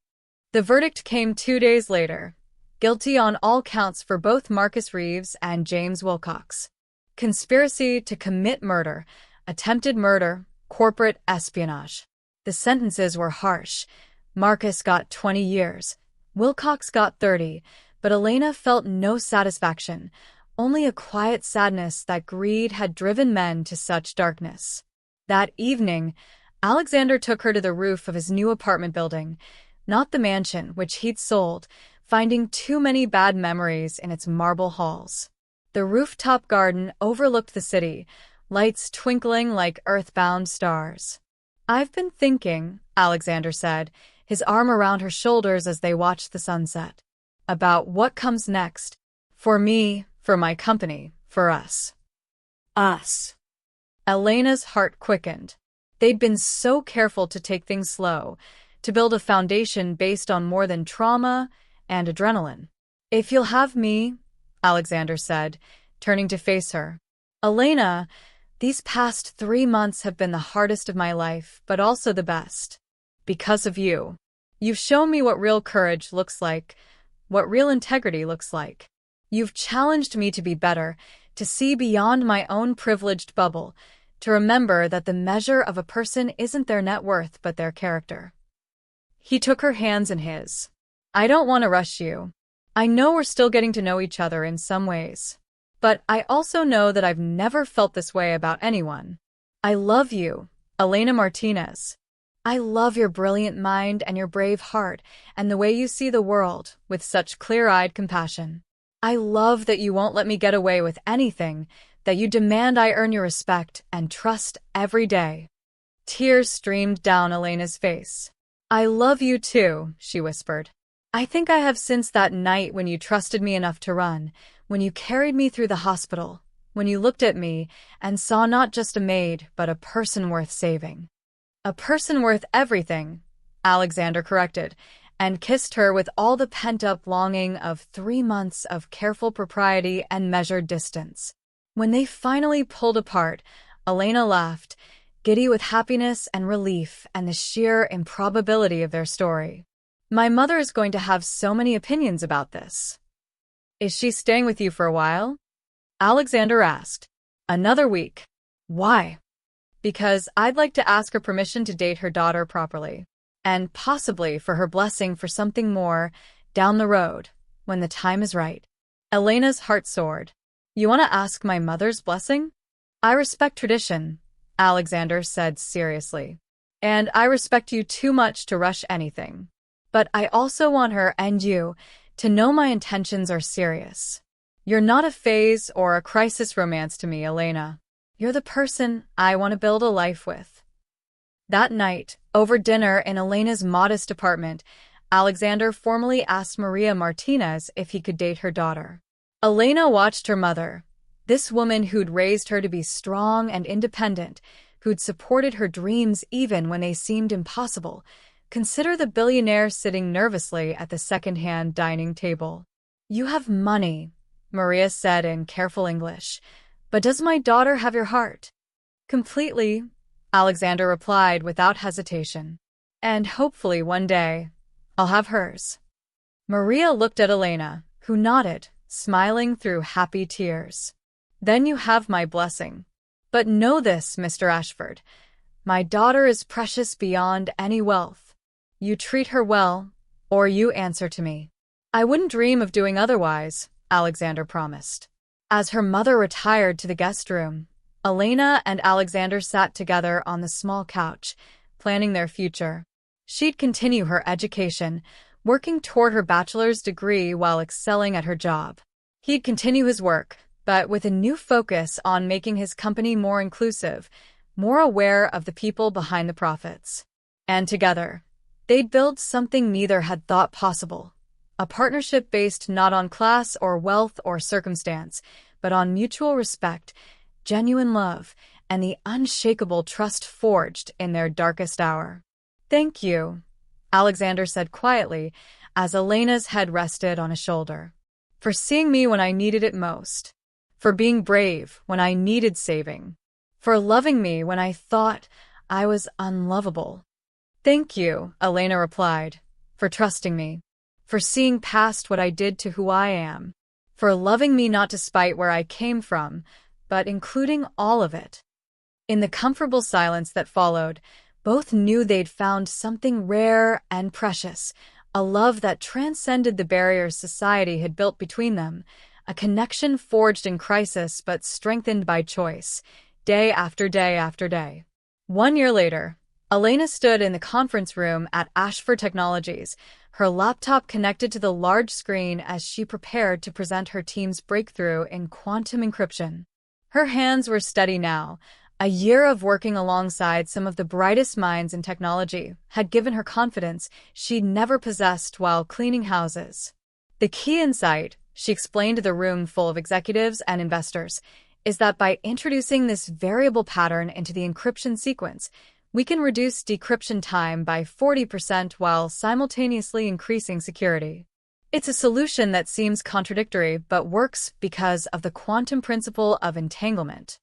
The verdict came 2 days later. Guilty on all counts for both Marcus Reeves and James Wilcox. Conspiracy to commit murder, attempted murder, corporate espionage. The sentences were harsh. Marcus got 20 years. Wilcox got 30, but Elena felt no satisfaction, only a quiet sadness that greed had driven men to such darkness. That evening, Alexander took her to the roof of his new apartment building, not the mansion which he'd sold, finding too many bad memories in its marble halls. The rooftop garden overlooked the city, lights twinkling like earthbound stars. "I've been thinking," Alexander said, his arm around her shoulders as they watched the sunset, "about what comes next. For me, for my company, for us." Us. Elena's heart quickened. They'd been so careful to take things slow, to build a foundation based on more than trauma and adrenaline. "If you'll have me," Alexander said, turning to face her. "Elena, these past 3 months have been the hardest of my life, but also the best. Because of you. You've shown me what real courage looks like, what real integrity looks like. You've challenged me to be better, to see beyond my own privileged bubble, to remember that the measure of a person isn't their net worth but their character." He took her hands in his. "I don't want to rush you. I know we're still getting to know each other in some ways. But I also know that I've never felt this way about anyone. I love you, Elena Martinez. I love your brilliant mind and your brave heart and the way you see the world with such clear-eyed compassion. I love that you won't let me get away with anything, that you demand I earn your respect and trust every day." Tears streamed down Elena's face. "I love you too," she whispered. "I think I have since that night when you trusted me enough to run, when you carried me through the hospital, when you looked at me and saw not just a maid, but a person worth saving." "A person worth everything," Alexander corrected, and kissed her with all the pent-up longing of 3 months of careful propriety and measured distance. When they finally pulled apart, Elena laughed, giddy with happiness and relief and the sheer improbability of their story. "My mother is going to have so many opinions about this." "Is she staying with you for a while?" Alexander asked. "Another week." "Why?" "Because I'd like to ask her permission to date her daughter properly, and possibly for her blessing for something more down the road, when the time is right." Elena's heart soared. "You want to ask my mother's blessing?" "I respect tradition," Alexander said seriously. "And I respect you too much to rush anything. But I also want her and you to know my intentions are serious. You're not a phase or a crisis romance to me, Elena. You're the person I want to build a life with." That night, over dinner in Elena's modest apartment, Alexander formally asked Maria Martinez if he could date her daughter. Elena watched her mother, this woman who'd raised her to be strong and independent, who'd supported her dreams even when they seemed impossible, consider the billionaire sitting nervously at the second-hand dining table. "You have money," Maria said in careful English, "but does my daughter have your heart?" "Completely," Alexander replied without hesitation. "And hopefully one day, I'll have hers." Maria looked at Elena, who nodded, smiling through happy tears. "Then you have my blessing. But know this, Mr. Ashford, my daughter is precious beyond any wealth. You treat her well, or you answer to me." "I wouldn't dream of doing otherwise," Alexander promised. As her mother retired to the guest room, Elena and Alexander sat together on the small couch, planning their future. She'd continue her education, working toward her bachelor's degree while excelling at her job. He'd continue his work, but with a new focus on making his company more inclusive, more aware of the people behind the profits. And together, they'd build something neither had thought possible. A partnership based not on class or wealth or circumstance, but on mutual respect, genuine love, and the unshakable trust forged in their darkest hour. "Thank you," Alexander said quietly, as Elena's head rested on his shoulder. "For seeing me when I needed it most. For being brave when I needed saving. For loving me when I thought I was unlovable." "Thank you," Elena replied, "for trusting me. For seeing past what I did to who I am. For loving me not despite where I came from, but including all of it." In the comfortable silence that followed, both knew they'd found something rare and precious, a love that transcended the barriers society had built between them, a connection forged in crisis but strengthened by choice, day after day after day. 1 year later, Elena stood in the conference room at Ashford Technologies, her laptop connected to the large screen as she prepared to present her team's breakthrough in quantum encryption. Her hands were steady now. A year of working alongside some of the brightest minds in technology had given her confidence she'd never possessed while cleaning houses. "The key insight," she explained to the room full of executives and investors, "is that by introducing this variable pattern into the encryption sequence, we can reduce decryption time by 40% while simultaneously increasing security." It's a solution that seems contradictory but works because of the quantum principle of entanglement.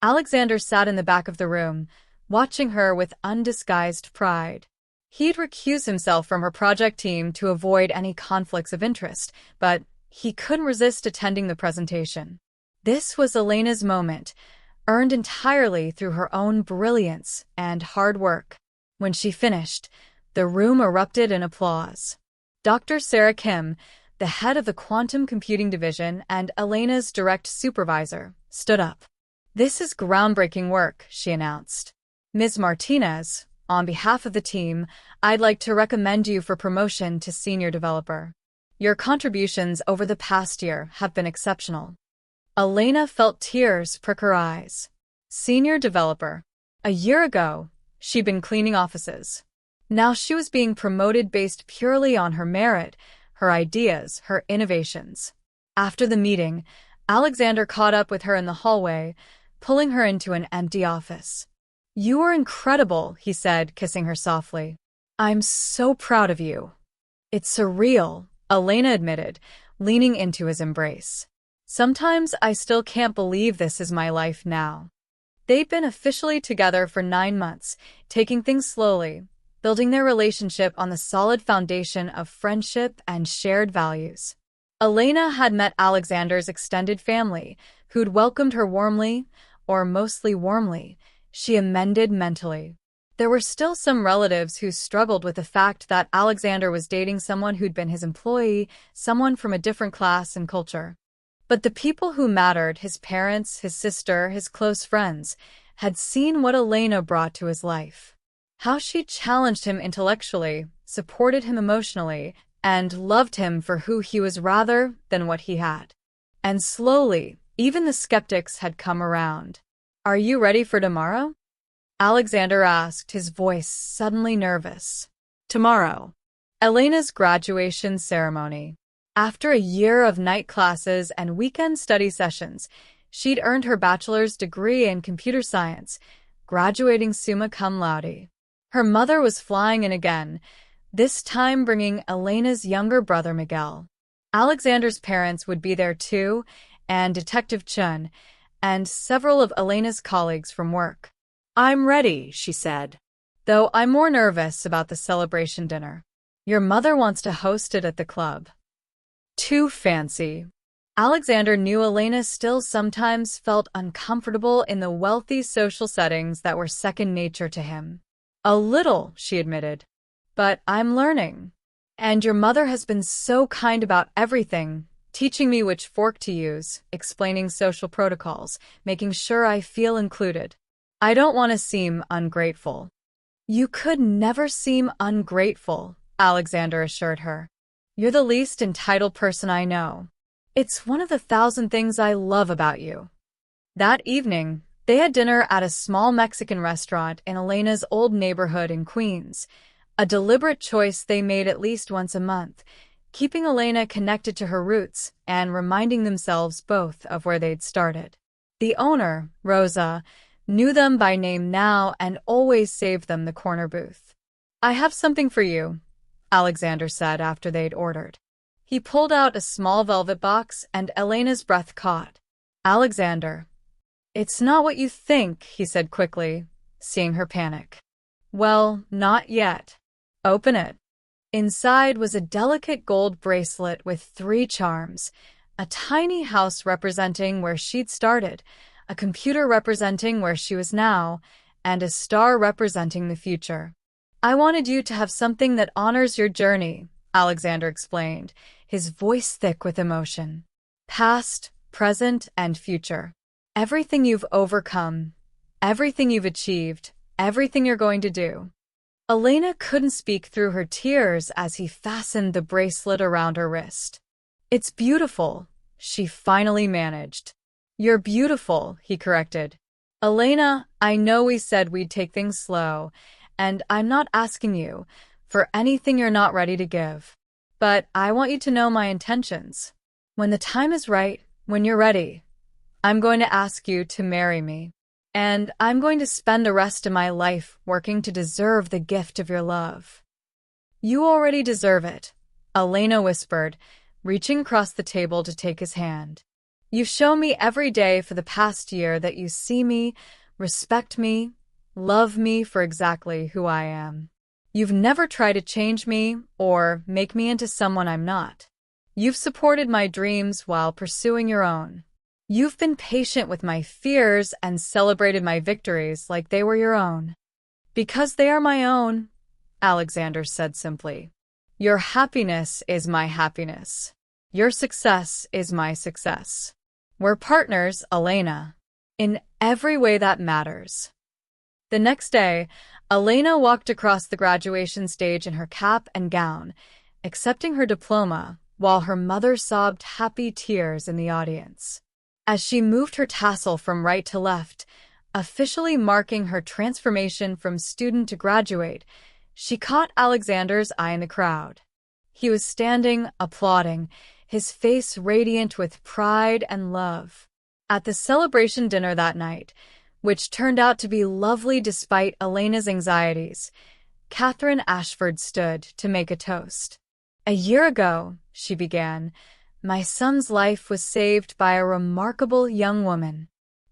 Alexander sat in the back of the room, watching her with undisguised pride. He'd recused himself from her project team to avoid any conflicts of interest, but he couldn't resist attending the presentation. This was Elena's moment, earned entirely through her own brilliance and hard work. When she finished, the room erupted in applause. Dr. Sarah Kim, the head of the quantum computing division and Elena's direct supervisor, stood up. "This is groundbreaking work," she announced. "Ms. Martinez, on behalf of the team, I'd like to recommend you for promotion to senior developer. Your contributions over the past year have been exceptional." Elena felt tears prick her eyes. Senior developer. A year ago, she'd been cleaning offices. Now she was being promoted based purely on her merit, her ideas, her innovations. After the meeting, Alexander caught up with her in the hallway, pulling her into an empty office. "You are incredible," he said, kissing her softly. "I'm so proud of you." "It's surreal," Elena admitted, leaning into his embrace. "Sometimes I still can't believe this is my life now." They'd been officially together for 9 months, taking things slowly, building their relationship on the solid foundation of friendship and shared values. Elena had met Alexander's extended family, who'd welcomed her warmly, or mostly warmly, she amended mentally. There were still some relatives who struggled with the fact that Alexander was dating someone who'd been his employee, someone from a different class and culture. But the people who mattered, his parents, his sister, his close friends, had seen what Elena brought to his life. How she challenged him intellectually, supported him emotionally, and loved him for who he was rather than what he had. And slowly, even the skeptics had come around. "Are you ready for tomorrow?" Alexander asked, his voice suddenly nervous. "Tomorrow." Elena's graduation ceremony. After a year of night classes and weekend study sessions, she'd earned her bachelor's degree in computer science, graduating summa cum laude. Her mother was flying in again, this time bringing Elena's younger brother Miguel. Alexander's parents would be there too, and Detective Chun, and several of Elena's colleagues from work. "I'm ready," she said. "Though I'm more nervous about the celebration dinner. Your mother wants to host it at the club." Too fancy. Alexander knew Elena still sometimes felt uncomfortable in the wealthy social settings that were second nature to him. "A little," she admitted. "But I'm learning. And your mother has been so kind about everything, teaching me which fork to use, explaining social protocols, making sure I feel included. I don't want to seem ungrateful." "You could never seem ungrateful," Alexander assured her. "You're the least entitled person I know." It's one of the 1,000 things I love about you. That evening, they had dinner at a small Mexican restaurant in Elena's old neighborhood in Queens, a deliberate choice they made at least once a month, keeping Elena connected to her roots and reminding themselves both of where they'd started. The owner, Rosa, knew them by name now and always saved them the corner booth. "I have something for you," Alexander said after they'd ordered. He pulled out a small velvet box and Elena's breath caught. "Alexander." "It's not what you think," he said quickly, seeing her panic. "Well, not yet. Open it." Inside was a delicate gold bracelet with 3 charms, a tiny house representing where she'd started, a computer representing where she was now, and a star representing the future. "I wanted you to have something that honors your journey," Alexander explained, his voice thick with emotion. "Past, present, and future. Everything you've overcome, everything you've achieved, everything you're going to do." Elena couldn't speak through her tears as he fastened the bracelet around her wrist. "It's beautiful," she finally managed. "You're beautiful," he corrected. "Elena, I know we said we'd take things slow, and I'm not asking you for anything you're not ready to give. But I want you to know my intentions. When the time is right, when you're ready, I'm going to ask you to marry me. And I'm going to spend the rest of my life working to deserve the gift of your love." "You already deserve it," Elena whispered, reaching across the table to take his hand. "You've shown me every day for the past year that you see me, respect me, love me for exactly who I am. You've never tried to change me or make me into someone I'm not. You've supported my dreams while pursuing your own. You've been patient with my fears and celebrated my victories like they were your own." "Because they are my own," Alexander said simply. "Your happiness is my happiness. Your success is my success. We're partners, Elena, in every way that matters." The next day, Elena walked across the graduation stage in her cap and gown, accepting her diploma, while her mother sobbed happy tears in the audience. As she moved her tassel from right to left, officially marking her transformation from student to graduate, she caught Alexander's eye in the crowd. He was standing, applauding, his face radiant with pride and love. At the celebration dinner that night, which turned out to be lovely despite Elena's anxieties, Catherine Ashford stood to make a toast. "A year ago," she began, "my son's life was saved by a remarkable young woman.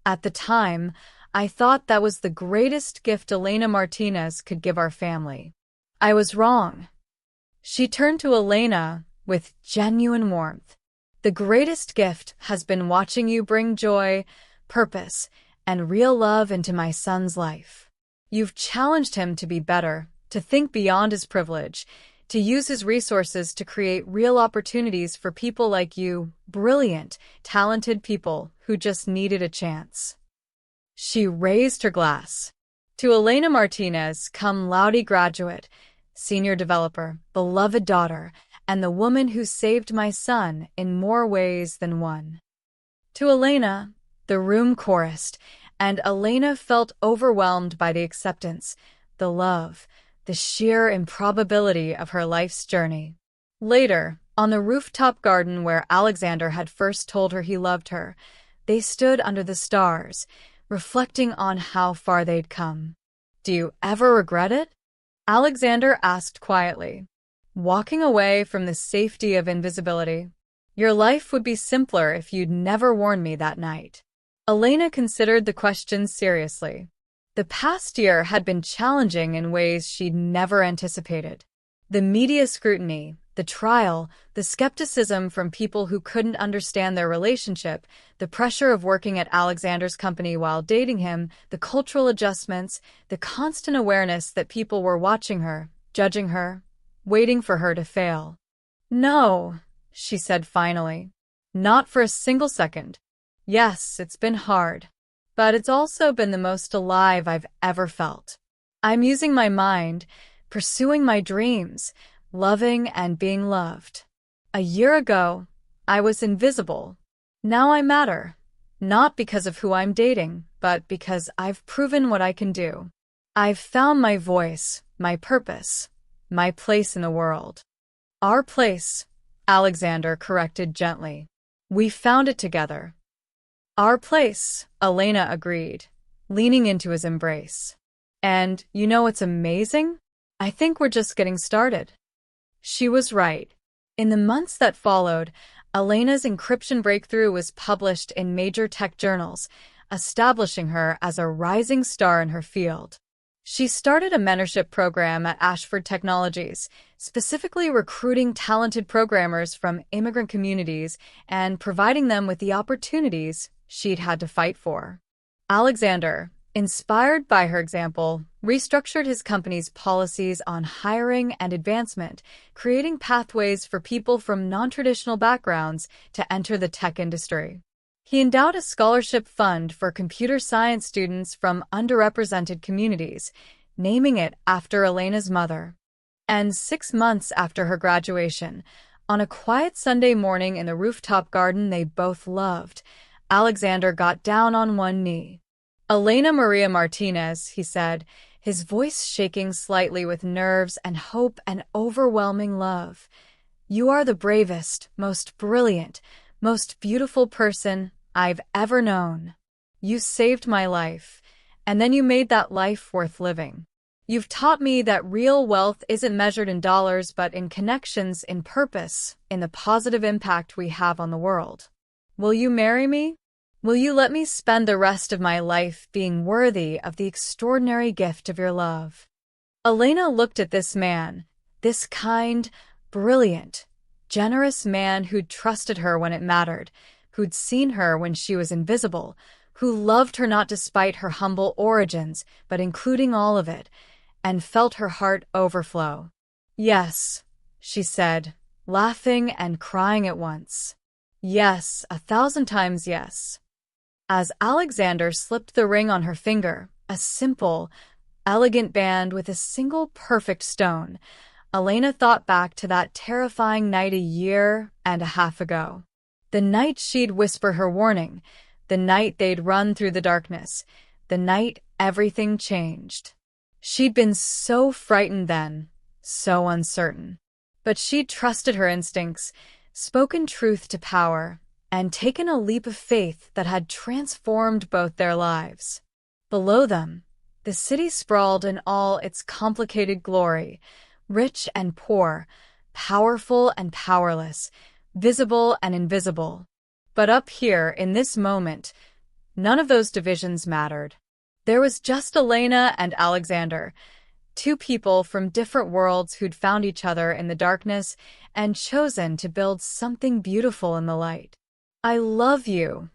At the time, I thought that was the greatest gift Elena Martinez could give our family. I was wrong." She turned to Elena with genuine warmth. "The greatest gift has been watching you bring joy, purpose, and real love into my son's life. You've challenged him to be better, to think beyond his privilege, to use his resources to create real opportunities for people like you, brilliant, talented people who just needed a chance." She raised her glass. "To Elena Martinez, cum laude graduate, senior developer, beloved daughter, and the woman who saved my son in more ways than one." "To Elena," the room chorused, and Elena felt overwhelmed by the acceptance, the love, the sheer improbability of her life's journey. Later, on the rooftop garden where Alexander had first told her he loved her, they stood under the stars, reflecting on how far they'd come. "Do you ever regret it?" Alexander asked quietly. "Walking away from the safety of invisibility. Your life would be simpler if you'd never warned me that night." Elena considered the question seriously. The past year had been challenging in ways she'd never anticipated. The media scrutiny, the trial, the skepticism from people who couldn't understand their relationship, the pressure of working at Alexander's company while dating him, the cultural adjustments, the constant awareness that people were watching her, judging her, waiting for her to fail. "No," she said finally. "Not for a single second. Yes, it's been hard. But it's also been the most alive I've ever felt. I'm using my mind, pursuing my dreams, loving and being loved. A year ago, I was invisible. Now I matter. Not because of who I'm dating, but because I've proven what I can do. I've found my voice, my purpose, my place in the world. Our place, Alexander corrected gently. We found it together. Our place, Elena agreed, leaning into his embrace. And you know what's amazing? I think we're just getting started. She was right. In the months that followed, Elena's encryption breakthrough was published in major tech journals, establishing her as a rising star in her field. She started a mentorship program at Ashford Technologies, specifically recruiting talented programmers from immigrant communities and providing them with the opportunities she'd had to fight for. Alexander, inspired by her example, restructured his company's policies on hiring and advancement, creating pathways for people from non-traditional backgrounds to enter the tech industry. He endowed a scholarship fund for computer science students from underrepresented communities, naming it after Elena's mother. And 6 months after her graduation, on a quiet Sunday morning in the rooftop garden they both loved, Alexander got down on one knee. "Elena Maria Martinez," he said, his voice shaking slightly with nerves and hope and overwhelming love. "You are the bravest, most brilliant, most beautiful person I've ever known. You saved my life, and then you made that life worth living. You've taught me that real wealth isn't measured in dollars but in connections, in purpose, in the positive impact we have on the world. Will you marry me? Will you let me spend the rest of my life being worthy of the extraordinary gift of your love?" Elena looked at this man, this kind, brilliant, generous man who'd trusted her when it mattered, who'd seen her when she was invisible, who loved her not despite her humble origins, but including all of it, and felt her heart overflow. "Yes," she said, laughing and crying at once. "Yes, 1,000 times yes." As Alexander slipped the ring on her finger, a simple, elegant band with a single perfect stone, Elena thought back to that terrifying night 1.5 years ago. The night she'd whisper her warning, the night they'd run through the darkness, the night everything changed. She'd been so frightened then, so uncertain. But she'd trusted her instincts, spoken truth to power, and taken a leap of faith that had transformed both their lives. Below them, the city sprawled in all its complicated glory, rich and poor, powerful and powerless, visible and invisible. But up here, in this moment, none of those divisions mattered. There was just Elena and Alexander, two people from different worlds who'd found each other in the darkness and chosen to build something beautiful in the light. "I love you,"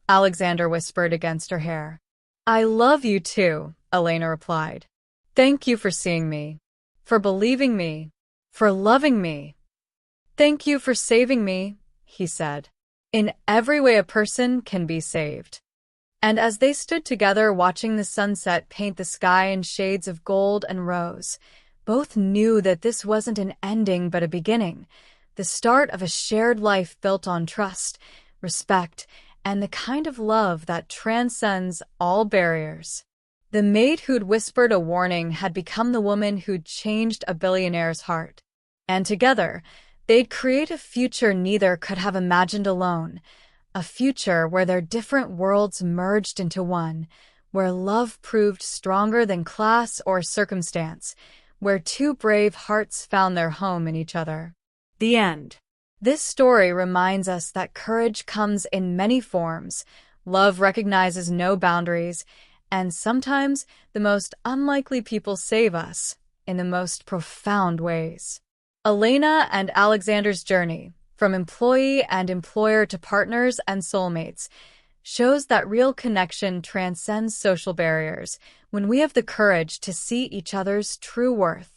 Alexander whispered against her hair. "I love you too," Elena replied. "Thank you for seeing me, for believing me, for loving me. Thank you for saving me," he said. "In every way a person can be saved." And as they stood together watching the sunset paint the sky in shades of gold and rose, both knew that this wasn't an ending but a beginning, the start of a shared life built on trust, respect, and the kind of love that transcends all barriers. The maid who'd whispered a warning had become the woman who'd changed a billionaire's heart. And together, they'd create a future neither could have imagined alone, a future where their different worlds merged into one, where love proved stronger than class or circumstance, where two brave hearts found their home in each other. The end. This story reminds us that courage comes in many forms, love recognizes no boundaries, and sometimes the most unlikely people save us in the most profound ways. Elena and Alexander's journey, from employee and employer to partners and soulmates, shows that real connection transcends social barriers when we have the courage to see each other's true worth.